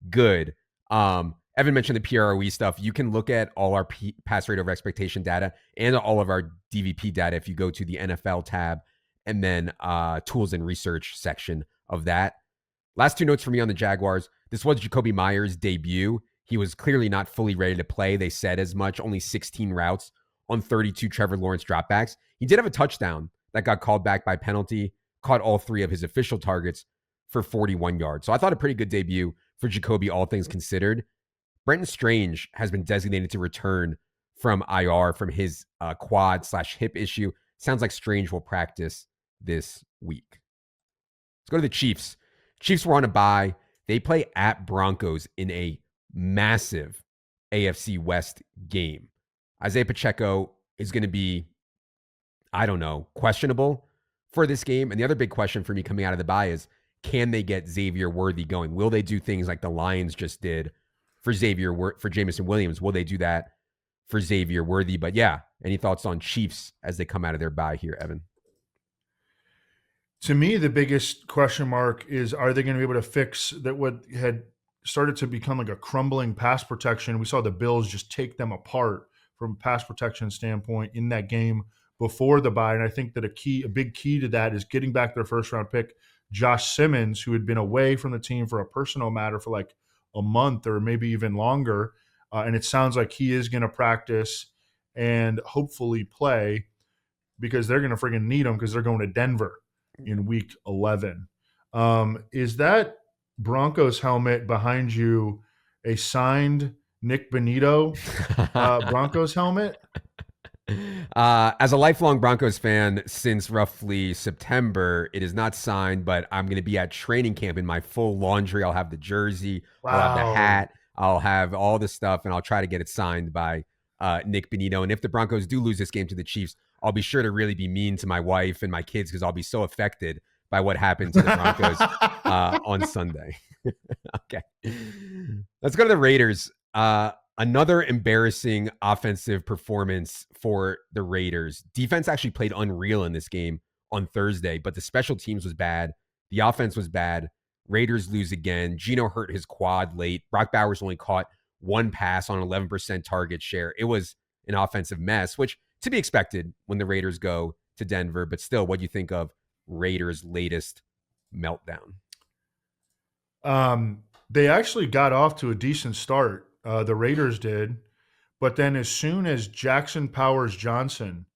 good. Evan mentioned the PROE stuff. You can look at all our pass rate over expectation data and all of our DVP data if you go to the NFL tab and then tools and research section of that. Last two notes for me on the Jaguars. This was Jacoby Myers' debut. He was clearly not fully ready to play. They said as much, only 16 routes on 32 Trevor Lawrence dropbacks. He did have a touchdown that got called back by penalty, caught all three of his official targets for 41 yards. So I thought a pretty good debut for Jacoby, all things considered. Brenton Strange has been designated to return from IR from his quad/hip issue. Sounds like Strange will practice this week. Let's go to the Chiefs. Chiefs were on a bye. They play at Broncos in a massive AFC West game. Isaiah Pacheco is going to be, questionable for this game. And the other big question for me coming out of the bye is, can they get Xavier Worthy going? Will they do things like the Lions just did for Jameson Williams? Will they do that for Xavier Worthy? But yeah, any thoughts on Chiefs as they come out of their bye here, Evan? To me, the biggest question mark is, are they going to be able to fix that what had started to become like a crumbling pass protection? We saw the Bills just take them apart from a pass protection standpoint in that game before the bye. And I think that a big key to that is getting back their first round pick, Josh Simmons, who had been away from the team for a personal matter for like a month or maybe even longer. And it sounds like he is going to practice and hopefully play, because they're going to friggin' need him because they're going to Denver in week 11. Is that Broncos helmet behind you a signed Nick Benito Broncos helmet? As a lifelong Broncos fan since roughly September, it is not signed, but I'm going to be at training camp in my full laundry. I'll have the jersey, Wow. I'll have the hat, I'll have all the stuff, and I'll try to get it signed by Nick Benito. And if the Broncos do lose this game to the Chiefs, I'll be sure to really be mean to my wife and my kids, because I'll be so affected by what happened to the Broncos on Sunday. Okay. Let's go to the Raiders. Another embarrassing offensive performance for the Raiders. Defense actually played unreal in this game on Thursday, but the special teams was bad. The offense was bad. Raiders lose again. Geno hurt his quad late. Brock Bowers only caught one pass on 11% target share. It was an offensive mess, which to be expected when the Raiders go to Denver. But still, what do you think of Raiders' latest meltdown? They actually got off to a decent start. The Raiders did. But then as soon as Jackson Powers Johnson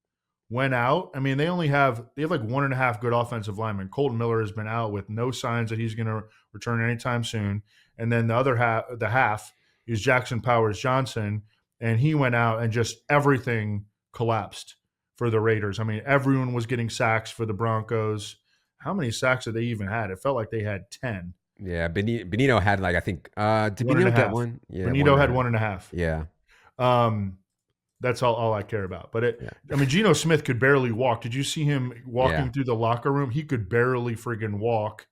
went out, I mean, they have like 1.5 good offensive linemen. Colton Miller has been out with no signs that he's going to return anytime soon. And then the other half is Jackson Powers Johnson, and he went out and just everything collapsed for the Raiders. I mean, everyone was getting sacks for the Broncos. How many sacks did they even had? It felt like they had 10. Yeah, Benito had like, I think, did Benito get one? Yeah, Benito had 1.5. Yeah. That's all I care about. But I mean, Geno Smith could barely walk. Did you see him walking through the locker room? He could barely friggin' walk.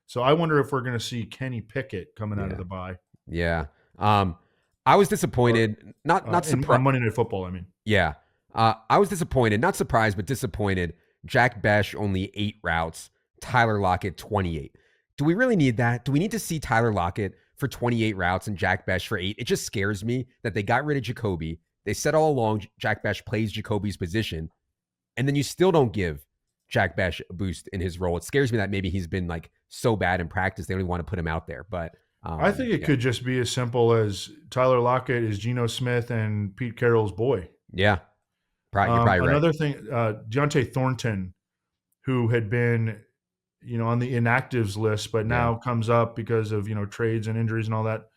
So I wonder if we're going to see Kenny Pickett coming out of the bye. Yeah. I was disappointed. Not surprised. On Monday Night Football, I mean. Yeah. I was disappointed. Not surprised, but disappointed. Jack Bech only 8 routes. Tyler Lockett 28. Do we really need that? Do we need to see Tyler Lockett for 28 routes and Jack Bech for 8? It just scares me that they got rid of Jacoby. They said all along Jack Bech plays Jacoby's position, and then you still don't give Jack Bech a boost in his role. It scares me that maybe he's been like so bad in practice they don't even want to put him out there. But I think it could just be as simple as Tyler Lockett is Geno Smith and Pete Carroll's boy. Yeah. You're probably right. Another thing, Deontay Thornton, who had been, on the inactives list, but now comes up because of, trades and injuries and all that.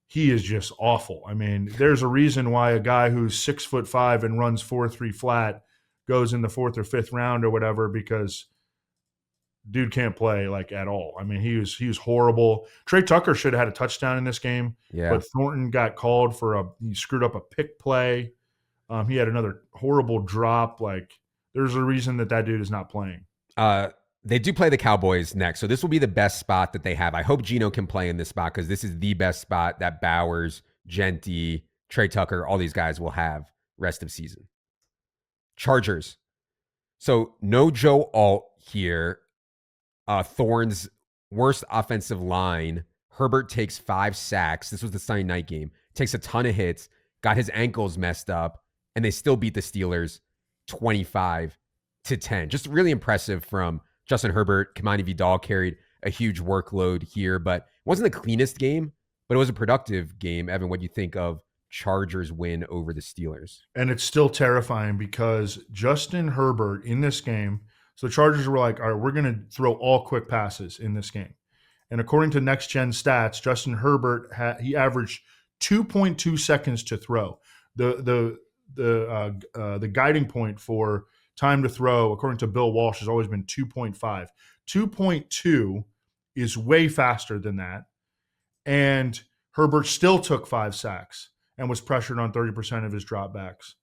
He is just awful. I mean, there's a reason why a guy who's 6'5" and runs 4.3 flat goes in the 4th or 5th round or whatever, because dude can't play like at all. I mean, he was horrible. Trey Tucker should have had a touchdown in this game, Yeah. but Thornton got called for he screwed up a pick play. He had another horrible drop. Like, there's a reason that dude is not playing. They do play the Cowboys next, so this will be the best spot that they have. I hope Geno can play in this spot because this is the best spot that Bowers, Genty, Trey Tucker, all these guys will have rest of season. Chargers. So no Joe Alt here. Thorne's worst offensive line. Herbert takes 5 sacks. This was the Sunday night game. Takes a ton of hits. Got his ankles messed up. And they still beat the Steelers 25-10. Just really impressive from Justin Herbert. Kamani Vidal carried a huge workload here. But it wasn't the cleanest game, but it was a productive game. Evan, what do you think of Chargers win over the Steelers? And it's still terrifying because Justin Herbert in this game, so the Chargers were like, all right, we're going to throw all quick passes in this game. And according to Next Gen Stats, Justin Herbert, he averaged 2.2 seconds to throw. The guiding point for time to throw, according to Bill Walsh, has always been 2.5. 2.2 is way faster than that. And Herbert still took 5 sacks and was pressured on 30% of his dropbacks.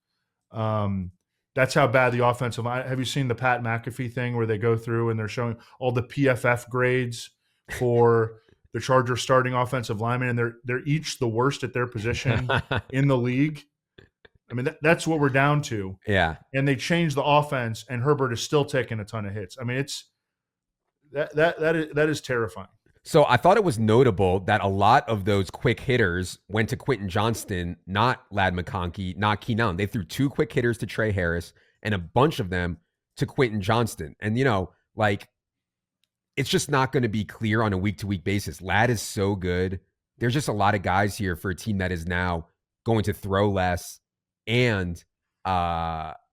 That's how bad the offensive line. Have you seen the Pat McAfee thing where they go through and they're showing all the PFF grades for the Chargers starting offensive linemen, and they're each the worst at their position in the league? I mean, that's what we're down to. Yeah. And they changed the offense, and Herbert is still taking a ton of hits. I mean, it's that is terrifying. So I thought it was notable that a lot of those quick hitters went to Quentin Johnston, not Ladd McConkey, not Keenan Allen. They threw 2 quick hitters to Trey Harris and a bunch of them to Quentin Johnston. And, it's just not going to be clear on a week-to-week basis. Ladd is so good. There's just a lot of guys here for a team that is now going to throw less and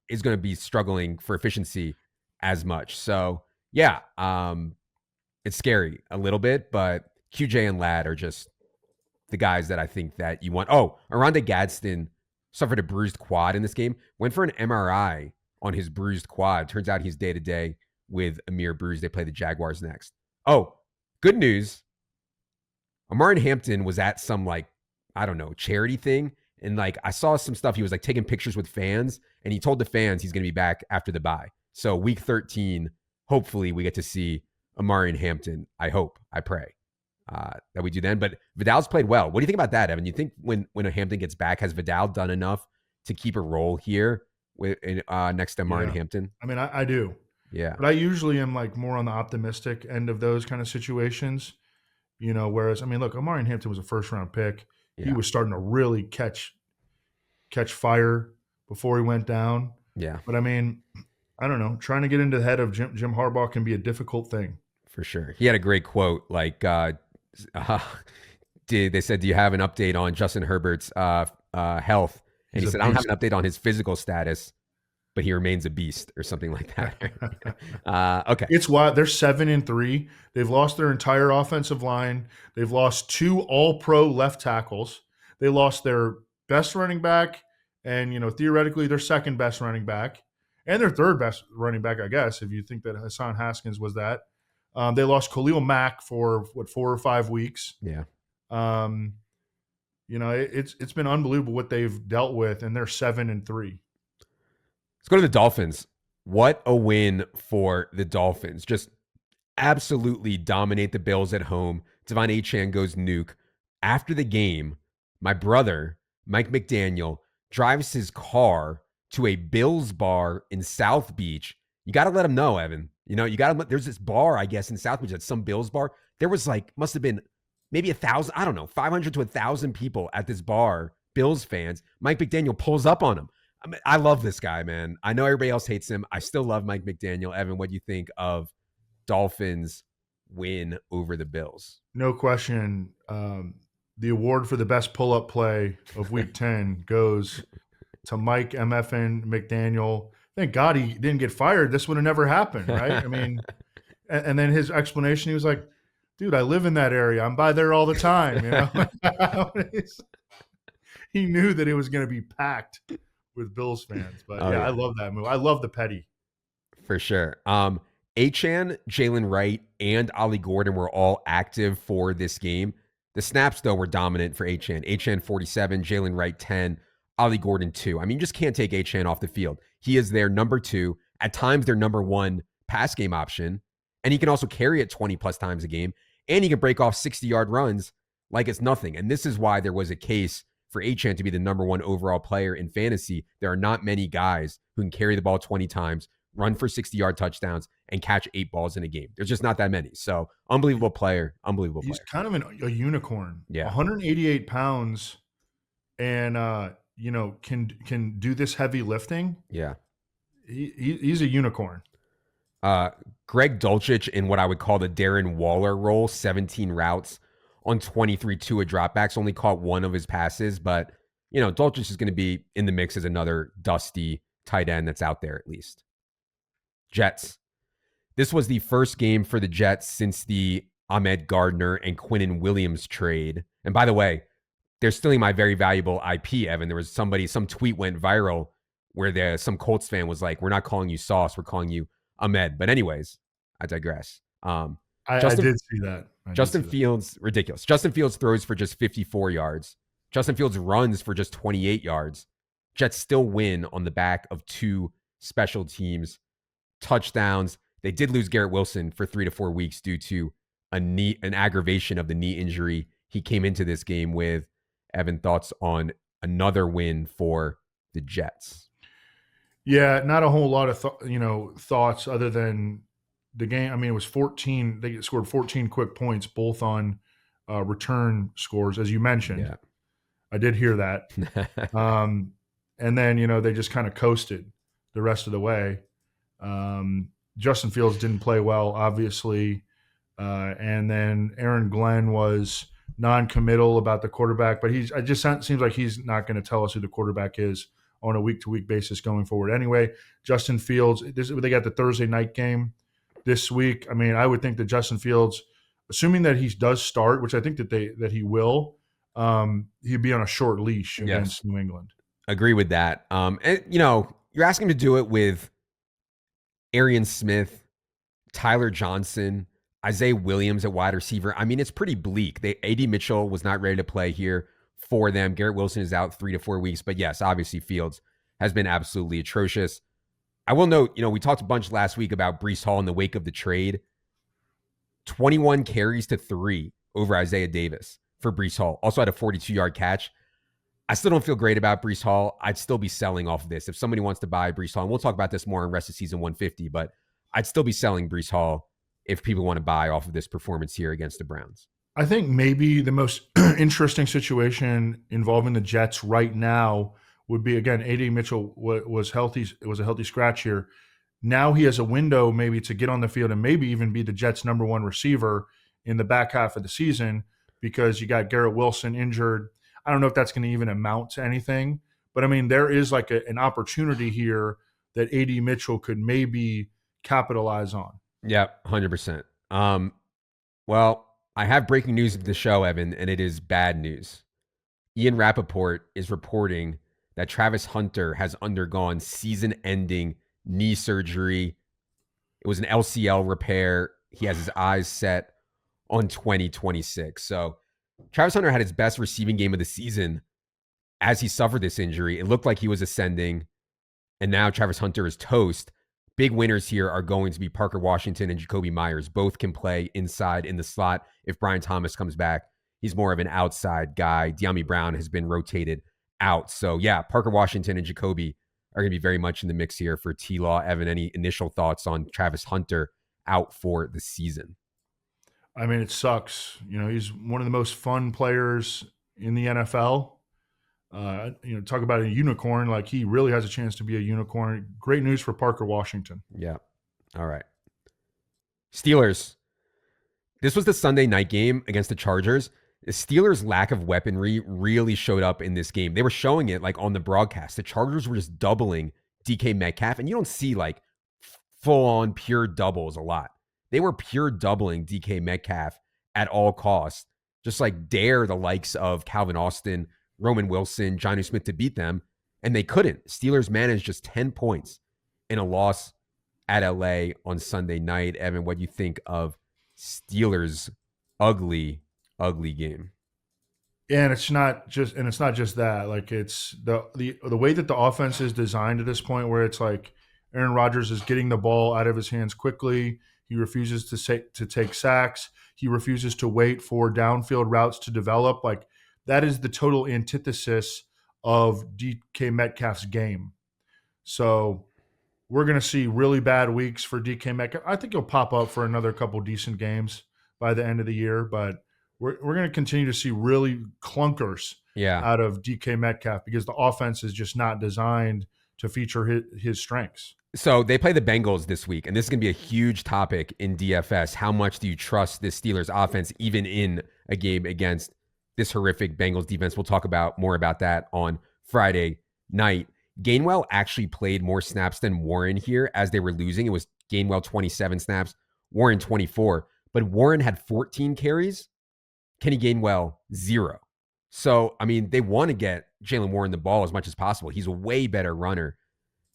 is going to be struggling for efficiency as much. So, yeah, it's scary a little bit, but QJ and Ladd are just the guys that I think that you want. Oh, Aranda Gadsden suffered a bruised quad in this game. Went for an MRI on his bruised quad. Turns out he's day-to-day with a mere bruise. They play the Jaguars next. Oh, good news. Amar Hampton was at some, charity thing. And, I saw some stuff. He was, taking pictures with fans. And he told the fans he's going to be back after the bye. So, week 13, hopefully we get to see Amari Hampton. I hope, I pray that we do then. But Vidal's played well. What do you think about that, Evan? You think when a Hampton gets back, has Vidal done enough to keep a role here next to Amari Hampton? I mean, I do. Yeah. But I usually am more on the optimistic end of those kind of situations, whereas, look, Amari Hampton was a first-round pick. Yeah. He was starting to really catch fire before he went down. Yeah. But, I don't know. Trying to get into the head of Jim Harbaugh can be a difficult thing. For sure. He had a great quote. They said, do you have an update on Justin Herbert's health? And he said, I don't have an update on his physical status, but he remains a beast or something like that. Okay. It's wild. They're 7-3. They've lost their entire offensive line. They've lost 2 all-pro left tackles. They lost their best running back and, theoretically their second best running back. And their third best running back, I guess, if you think that Hassan Haskins was that. They lost Khalil Mack for 4 or 5 weeks. Yeah. It's been unbelievable what they've dealt with, and they're 7-3. Let's go to the Dolphins. What a win for the Dolphins. Just absolutely dominate the Bills at home. Devon Achane goes nuke. After the game, my brother, Mike McDaniel, drives his car to a Bills bar in South Beach. You got to let him know, Evan. There's this bar, I guess, in South Beach. That's some Bills bar. There was must have been maybe 1,000, 500 to 1,000 people at this bar, Bills fans. Mike McDaniel pulls up on him. I love this guy, man. I know everybody else hates him. I still love Mike McDaniel. Evan, what do you think of Dolphins win over the Bills? No question. The award for the best pull-up play of Week 10 goes to Mike MFN McDaniel. Thank God he didn't get fired. This would have never happened, right? And then his explanation, he was like, dude, I live in that area. I'm by there all the time, He knew that it was going to be packed with Bills fans. But, I love that move. I love the petty. For sure. Achane, Jalen Wright, and Ollie Gordon were all active for this game. The snaps, though, were dominant for Achane. Achane 47, Jalen Wright 10, Ollie Gordon 2. I mean, you just can't take Achane off the field. He is their number 2, at times their number 1 pass game option, and he can also carry it 20 plus times a game, and he can break off 60-yard runs like it's nothing. And this is why there was a case for Achane to be the number 1 overall player in fantasy. There are not many guys who can carry the ball 20 times, run for 60-yard touchdowns, and catch 8 balls in a game. There's just not that many. So unbelievable player. He's kind of a unicorn. Yeah. 188 pounds and, can do this heavy lifting. Yeah. He's a unicorn. Greg Dulcich in what I would call the Darren Waller role, 17 routes on 23 Tua dropbacks, only caught 1 of his passes. But, Dulcich is going to be in the mix as another dusty tight end that's out there at least. Jets. This was the first game for the Jets since the Ahmed Gardner and Quinnen Williams trade. And by the way, they're stealing my very valuable IP, Evan. There was some tweet went viral where some Colts fan was like, we're not calling you Sauce, we're calling you Ahmed. But anyways, I digress. I did see that. Justin Fields, ridiculous. Justin Fields throws for just 54 yards. Justin Fields runs for just 28 yards. Jets still win on the back of 2 special teams touchdowns. They did lose Garrett Wilson for 3 to 4 weeks due to an aggravation of the knee injury he came into this game with. Evan, thoughts on another win for the Jets? Yeah, not a whole lot of thoughts other than the game. I mean, it was 14. They scored 14 quick points, both on return scores, as you mentioned. Yeah. I did hear that. And then, they just kind of coasted the rest of the way. Justin Fields didn't play well, obviously. And then Aaron Glenn was non-committal about the quarterback, but it just seems like he's not going to tell us who the quarterback is on a week-to-week basis going forward. Anyway, Justin Fields, they got the Thursday night game this week. I mean, I would think that Justin Fields, assuming that he does start, which I think that he will, he'd be on a short leash against New England. Agree with that. And you're asking him to do it with Arian Smith, Tyler Johnson, Isaiah Williams at wide receiver. I mean, it's pretty bleak. A.D. Mitchell was not ready to play here for them. Garrett Wilson is out 3 to 4 weeks. But yes, obviously Fields has been absolutely atrocious. I will note, we talked a bunch last week about Breece Hall in the wake of the trade. 21 carries to 3 over Isaiah Davis for Breece Hall. Also had a 42-yard catch. I still don't feel great about Breece Hall. I'd still be selling off of this. If somebody wants to buy Breece Hall, and we'll talk about this more in rest of season 150, but I'd still be selling Breece Hall if people want to buy off of this performance here against the Browns. I think maybe the most interesting situation involving the Jets right now would be, again, A.D. Mitchell was healthy. It was a healthy scratch here. Now he has a window maybe to get on the field and maybe even be the Jets' number 1 receiver in the back half of the season, because you got Garrett Wilson injured. I don't know if that's going to even amount to anything, but I mean, there is like an opportunity here that A.D. Mitchell could maybe capitalize on. Yeah, 100%. Well, I have breaking news of the show, Evan, and it is bad news. Ian Rappaport is reporting that Travis Hunter has undergone season-ending knee surgery. It was an LCL repair. He has his eyes set on 2026. So Travis Hunter had his best receiving game of the season as he suffered this injury. It looked like he was ascending, and now Travis Hunter is toast. Big winners here are going to be Parker Washington and Jacoby Myers. Both can play inside in the slot. If Brian Thomas comes back, he's more of an outside guy. De'Ami Brown has been rotated out. So yeah, Parker Washington and Jacoby are going to be very much in the mix here for T-Law. Evan, any initial thoughts on Travis Hunter out for the season? I mean, it sucks. He's one of the most fun players in the NFL. Talk about a unicorn. Like, he really has a chance to be a unicorn. Great news for Parker Washington. Yeah. All right. Steelers. This was the Sunday night game against the Chargers. The Steelers' lack of weaponry really showed up in this game. They were showing it like on the broadcast. The Chargers were just doubling DK Metcalf, and you don't see like full-on pure doubles a lot. They were pure doubling DK Metcalf at all costs, just like dare the likes of Calvin Austin, Roman Wilson, Jonnu Smith to beat them, and they couldn't. Steelers managed just 10 points in a loss at LA on Sunday night. Evan, what do you think of Steelers' ugly, ugly game? Yeah, and it's not just that. Like, it's the way that the offense is designed at this point, where it's like Aaron Rodgers is getting the ball out of his hands quickly. He refuses to take sacks. He refuses to wait for downfield routes to develop. Like, that is the total antithesis of DK Metcalf's game. So we're going to see really bad weeks for DK Metcalf. I think he'll pop up for another couple decent games by the end of the year, but we're going to continue to see really clunkers out of DK Metcalf because the offense is just not designed to feature his strengths. So they play the Bengals this week, and this is going to be a huge topic in DFS. How much do you trust this Steelers offense, even in a game against this horrific Bengals defense? We'll talk more about that on Friday night. Gainwell actually played more snaps than Warren here as they were losing. It was Gainwell 27 snaps, Warren 24. But Warren had 14 carries, Kenny Gainwell 0. So, I mean, they want to get Jaylen Warren the ball as much as possible. He's a way better runner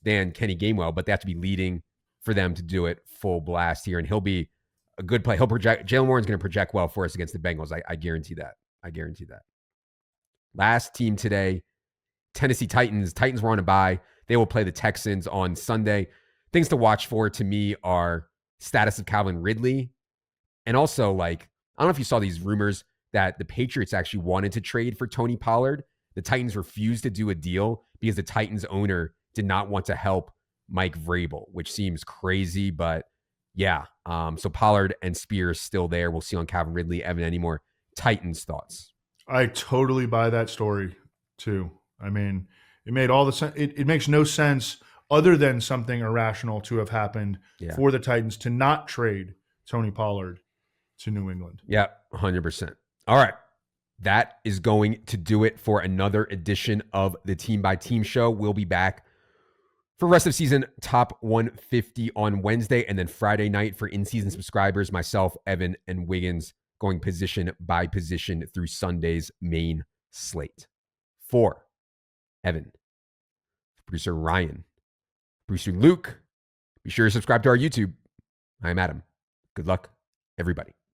than Kenny Gainwell, but they have to be leading for them to do it full blast here. And he'll be a good play. Jaylen Warren's going to project well for us against the Bengals. I guarantee that. I guarantee that. Last team today, Tennessee Titans. Titans were on a bye. They will play the Texans on Sunday. Things to watch for to me are status of Calvin Ridley. And also, like, I don't know if you saw these rumors that the Patriots actually wanted to trade for Tony Pollard. The Titans refused to do a deal because the Titans owner did not want to help Mike Vrabel, which seems crazy, but yeah. So Pollard and Spears still there. We'll see on Calvin Ridley. Evan, any more Titans thoughts? I totally buy that story too. I mean, it made all the sense. It makes no sense other than something irrational to have happened for the Titans to not trade Tony Pollard to New England. Yeah, 100%. All right. That is going to do it for another edition of the Team by Team show. We'll be back for rest of season top 150 on Wednesday, and then Friday night for in-season subscribers, myself, Evan, and Wiggins going position by position through Sunday's main slate. For Evan, producer Ryan, producer Luke, be sure to subscribe to our YouTube. I'm Adam. Good luck, everybody.